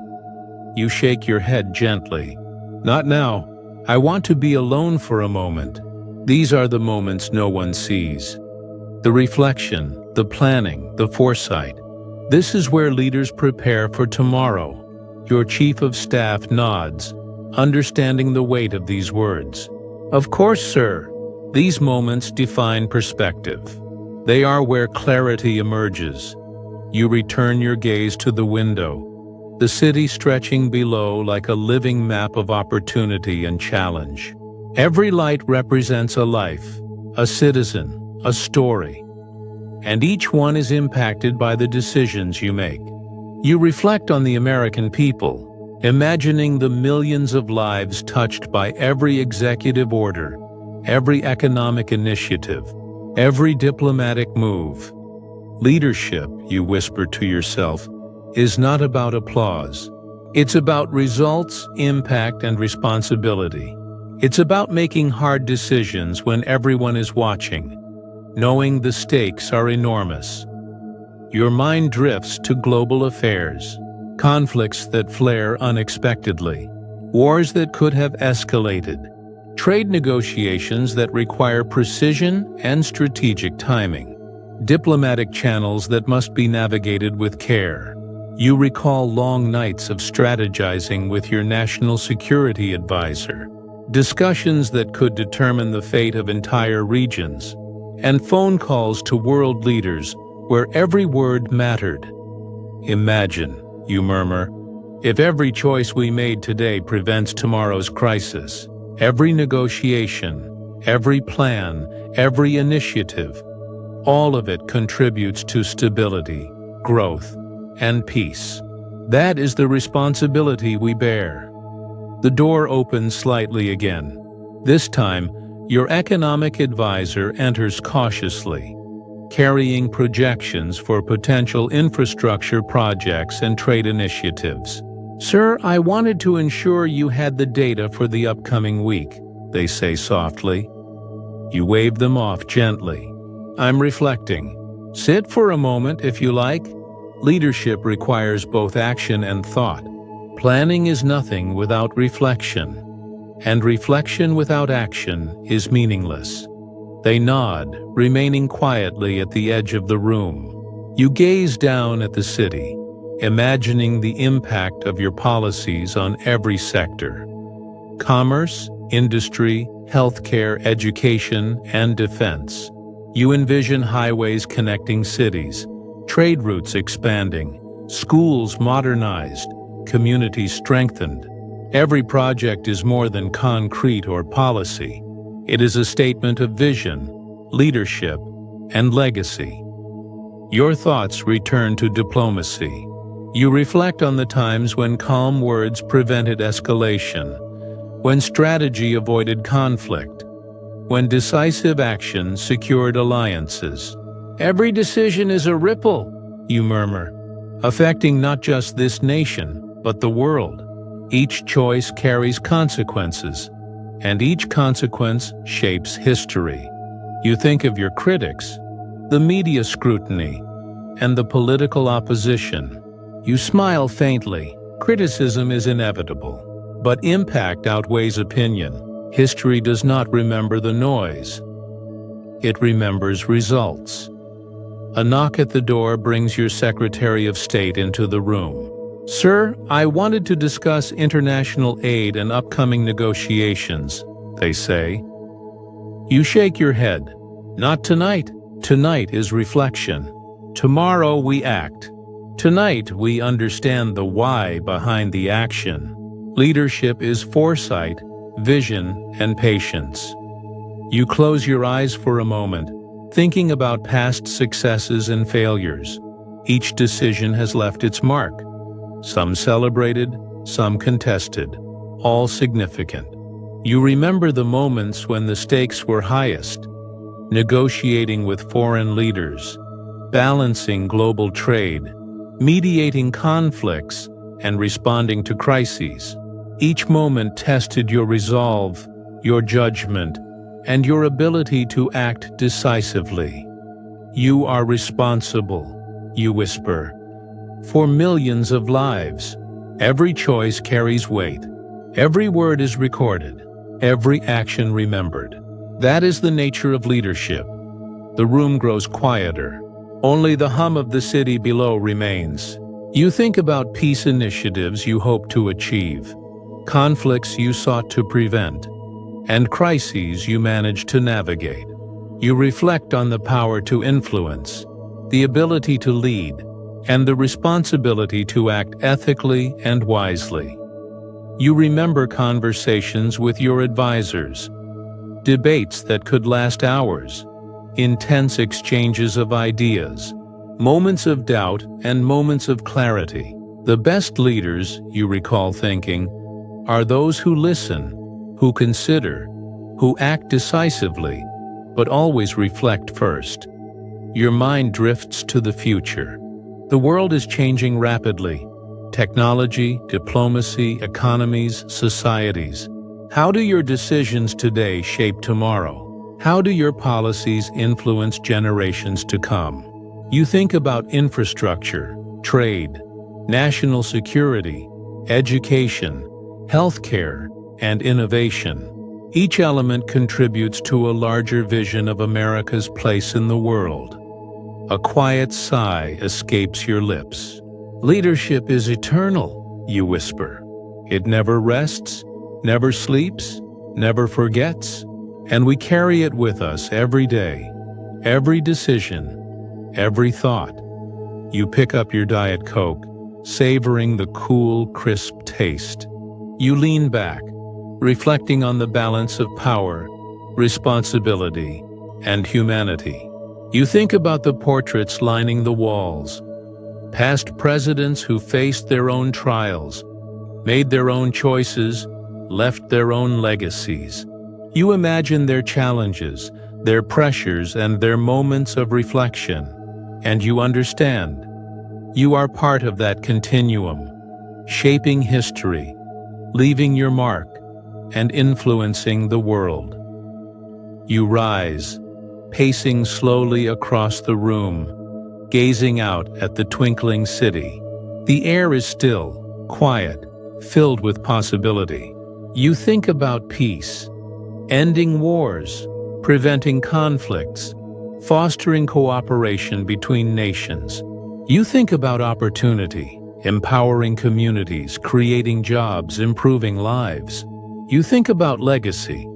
[SPEAKER 1] You shake your head gently. "Not now. I want to be alone for a moment." These are the moments no one sees. The reflection, the planning, the foresight. This is where leaders prepare for tomorrow. Your chief of staff nods, understanding the weight of these words. "Of course, sir." These moments define perspective. They are where clarity emerges. You return your gaze to the window, the city stretching below like a living map of opportunity and challenge. Every light represents a life, a citizen, a story, and each one is impacted by the decisions you make. You reflect on the American people, imagining the millions of lives touched by every executive order, every economic initiative, every diplomatic move. Leadership, you whisper to yourself, is not about applause. It's about results, impact, and responsibility. It's about making hard decisions when everyone is watching, knowing the stakes are enormous. Your mind drifts to global affairs, conflicts that flare unexpectedly, wars that could have escalated, trade negotiations that require precision and strategic timing, diplomatic channels that must be navigated with care. You recall long nights of strategizing with your national security advisor, discussions that could determine the fate of entire regions, and phone calls to world leaders where every word mattered. Imagine, you murmur, if every choice we made today prevents tomorrow's crisis. Every negotiation, every plan, every initiative, all of it contributes to stability, growth, and peace. That is the responsibility we bear. The door opens slightly again. This time, your economic advisor enters cautiously, carrying projections for potential infrastructure projects and trade initiatives. "Sir, I wanted to ensure you had the data for the upcoming week," they say softly. You wave them off gently. "I'm reflecting." "Sit for a moment if you like." Leadership requires both action and thought. Planning is nothing without reflection, and reflection without action is meaningless. They nod, remaining quietly at the edge of the room. You gaze down at the city, imagining the impact of your policies on every sector: commerce, industry, healthcare, education, and defense. You envision highways connecting cities, trade routes expanding, schools modernized, communities strengthened. Every project is more than concrete or policy. It is a statement of vision, leadership, and legacy. Your thoughts return to diplomacy. You reflect on the times when calm words prevented escalation, when strategy avoided conflict, when decisive action secured alliances. "Every decision is a ripple," you murmur, affecting not just this nation, but the world. Each choice carries consequences, and each consequence shapes history. You think of your critics, the media scrutiny, and the political opposition. You smile faintly, Criticism is inevitable, but impact outweighs opinion. History does not remember the noise. It remembers results. A knock at the door brings your Secretary of State into the room. "Sir, I wanted to discuss international aid and upcoming negotiations," they say. You shake your head. "Not tonight. Tonight is reflection. Tomorrow we act. Tonight we understand the why behind the action." Leadership is foresight, vision, and patience. You close your eyes for a moment, thinking about past successes and failures. Each decision has left its mark. Some celebrated, some contested, all significant. You remember the moments when the stakes were highest, negotiating with foreign leaders, balancing global trade, mediating conflicts, and responding to crises. Each moment tested your resolve, your judgment, and your ability to act decisively. "You are responsible," you whisper, "for millions of lives." Every choice carries weight. Every word is recorded. Every action remembered. That is the nature of leadership. The room grows quieter. Only the hum of the city below remains. You think about peace initiatives you hope to achieve, conflicts you sought to prevent, and crises you managed to navigate. You reflect on the power to influence, the ability to lead, and the responsibility to act ethically and wisely. You remember conversations with your advisors, debates that could last hours, intense exchanges of ideas, moments of doubt and moments of clarity. The best leaders, you recall thinking, are those who listen, who consider, who act decisively, but always reflect first. Your mind drifts to the future. The world is changing rapidly. Technology, diplomacy, economies, societies. How do your decisions today shape tomorrow? How do your policies influence generations to come? You think about infrastructure, trade, national security, education, healthcare, and innovation. Each element contributes to a larger vision of America's place in the world. A quiet sigh escapes your lips. "Leadership is eternal," you whisper. "It never rests, never sleeps, never forgets, and we carry it with us every day, every decision, every thought." You pick up your Diet Coke, savoring the cool, crisp taste. You lean back, reflecting on the balance of power, responsibility, and humanity. You think about the portraits lining the walls, past presidents who faced their own trials, made their own choices, left their own legacies. You imagine their challenges, their pressures, and their moments of reflection, and you understand. You are part of that continuum, shaping history, leaving your mark, and influencing the world. You rise, pacing slowly across the room, gazing out at the twinkling city. The air is still, quiet, filled with possibility. You think about peace, ending wars, preventing conflicts, fostering cooperation between nations. You think about opportunity, empowering communities, creating jobs, improving lives. You think about legacy,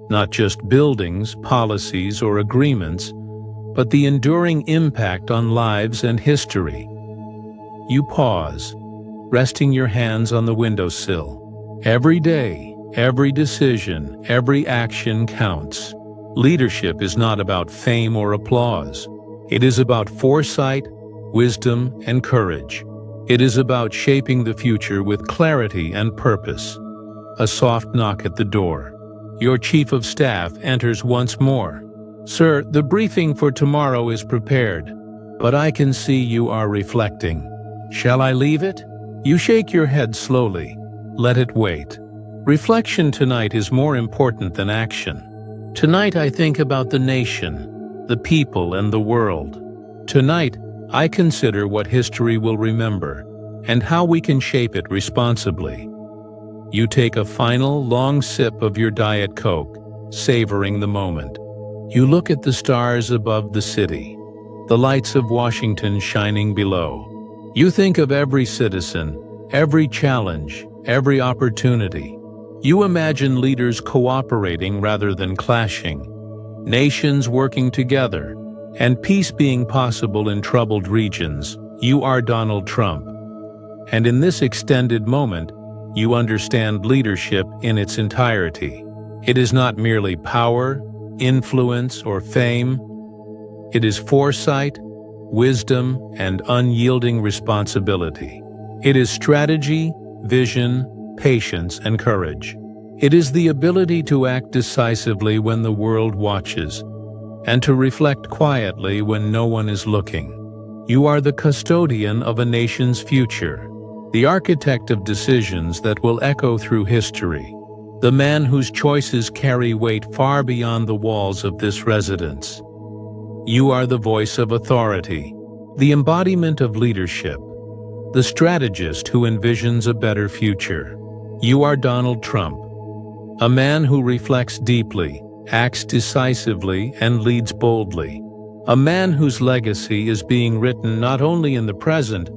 [SPEAKER 1] not just buildings, policies, or agreements, but the enduring impact on lives and history. You pause, resting your hands on the windowsill. Every day, every decision, every action counts. Leadership is not about fame or applause. It is about foresight, wisdom, and courage. It is about shaping the future with clarity and purpose. A soft knock at the door. Your chief of staff enters once more. "Sir, the briefing for tomorrow is prepared, but I can see you are reflecting. Shall I leave it?" You shake your head slowly. Let it wait. Reflection tonight is more important than action. Tonight I think about the nation, the people, and the world. Tonight I consider what history will remember, and how we can shape it responsibly. You take a final, long sip of your Diet Coke, savoring the moment. You look at the stars above the city, the lights of Washington shining below. You think of every citizen, every challenge, every opportunity. You imagine leaders cooperating rather than clashing, nations working together, and peace being possible in troubled regions. You are Donald Trump. And in this extended moment, you understand leadership in its entirety. It is not merely power, influence, or fame. It is foresight, wisdom, and unyielding responsibility. It is strategy, vision, patience, and courage. It is the ability to act decisively when the world watches, and to reflect quietly when no one is looking. You are the custodian of a nation's future, the architect of decisions that will echo through history, the man whose choices carry weight far beyond the walls of this residence. You are the voice of authority, the embodiment of leadership, the strategist who envisions a better future. You are Donald Trump, a man who reflects deeply, acts decisively, and leads boldly. A man whose legacy is being written not only in the present,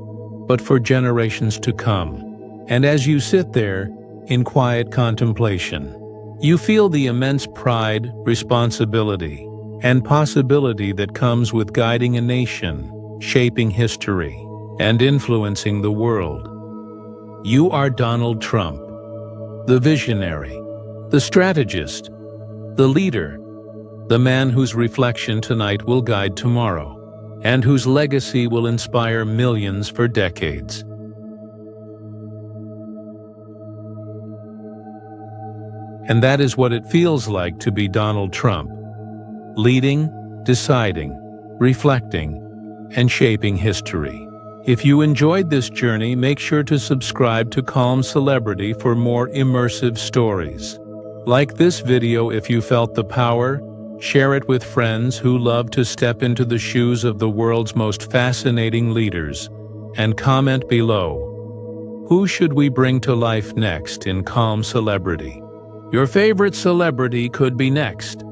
[SPEAKER 1] but for generations to come. And as you sit there, in quiet contemplation, you feel the immense pride, responsibility, and possibility that comes with guiding a nation, shaping history, and influencing the world. You are Donald Trump, the visionary, the strategist, the leader, the man whose reflection tonight will guide tomorrow, and whose legacy will inspire millions for decades. And that is what it feels like to be Donald Trump, leading, deciding, reflecting, and shaping history. If you enjoyed this journey, make sure to subscribe to Calm Celebrity for more immersive stories. Like this video if you felt the power, share it with friends who love to step into the shoes of the world's most fascinating leaders, and comment below. Who should we bring to life next in Calm Celebrity? Your favorite celebrity could be next.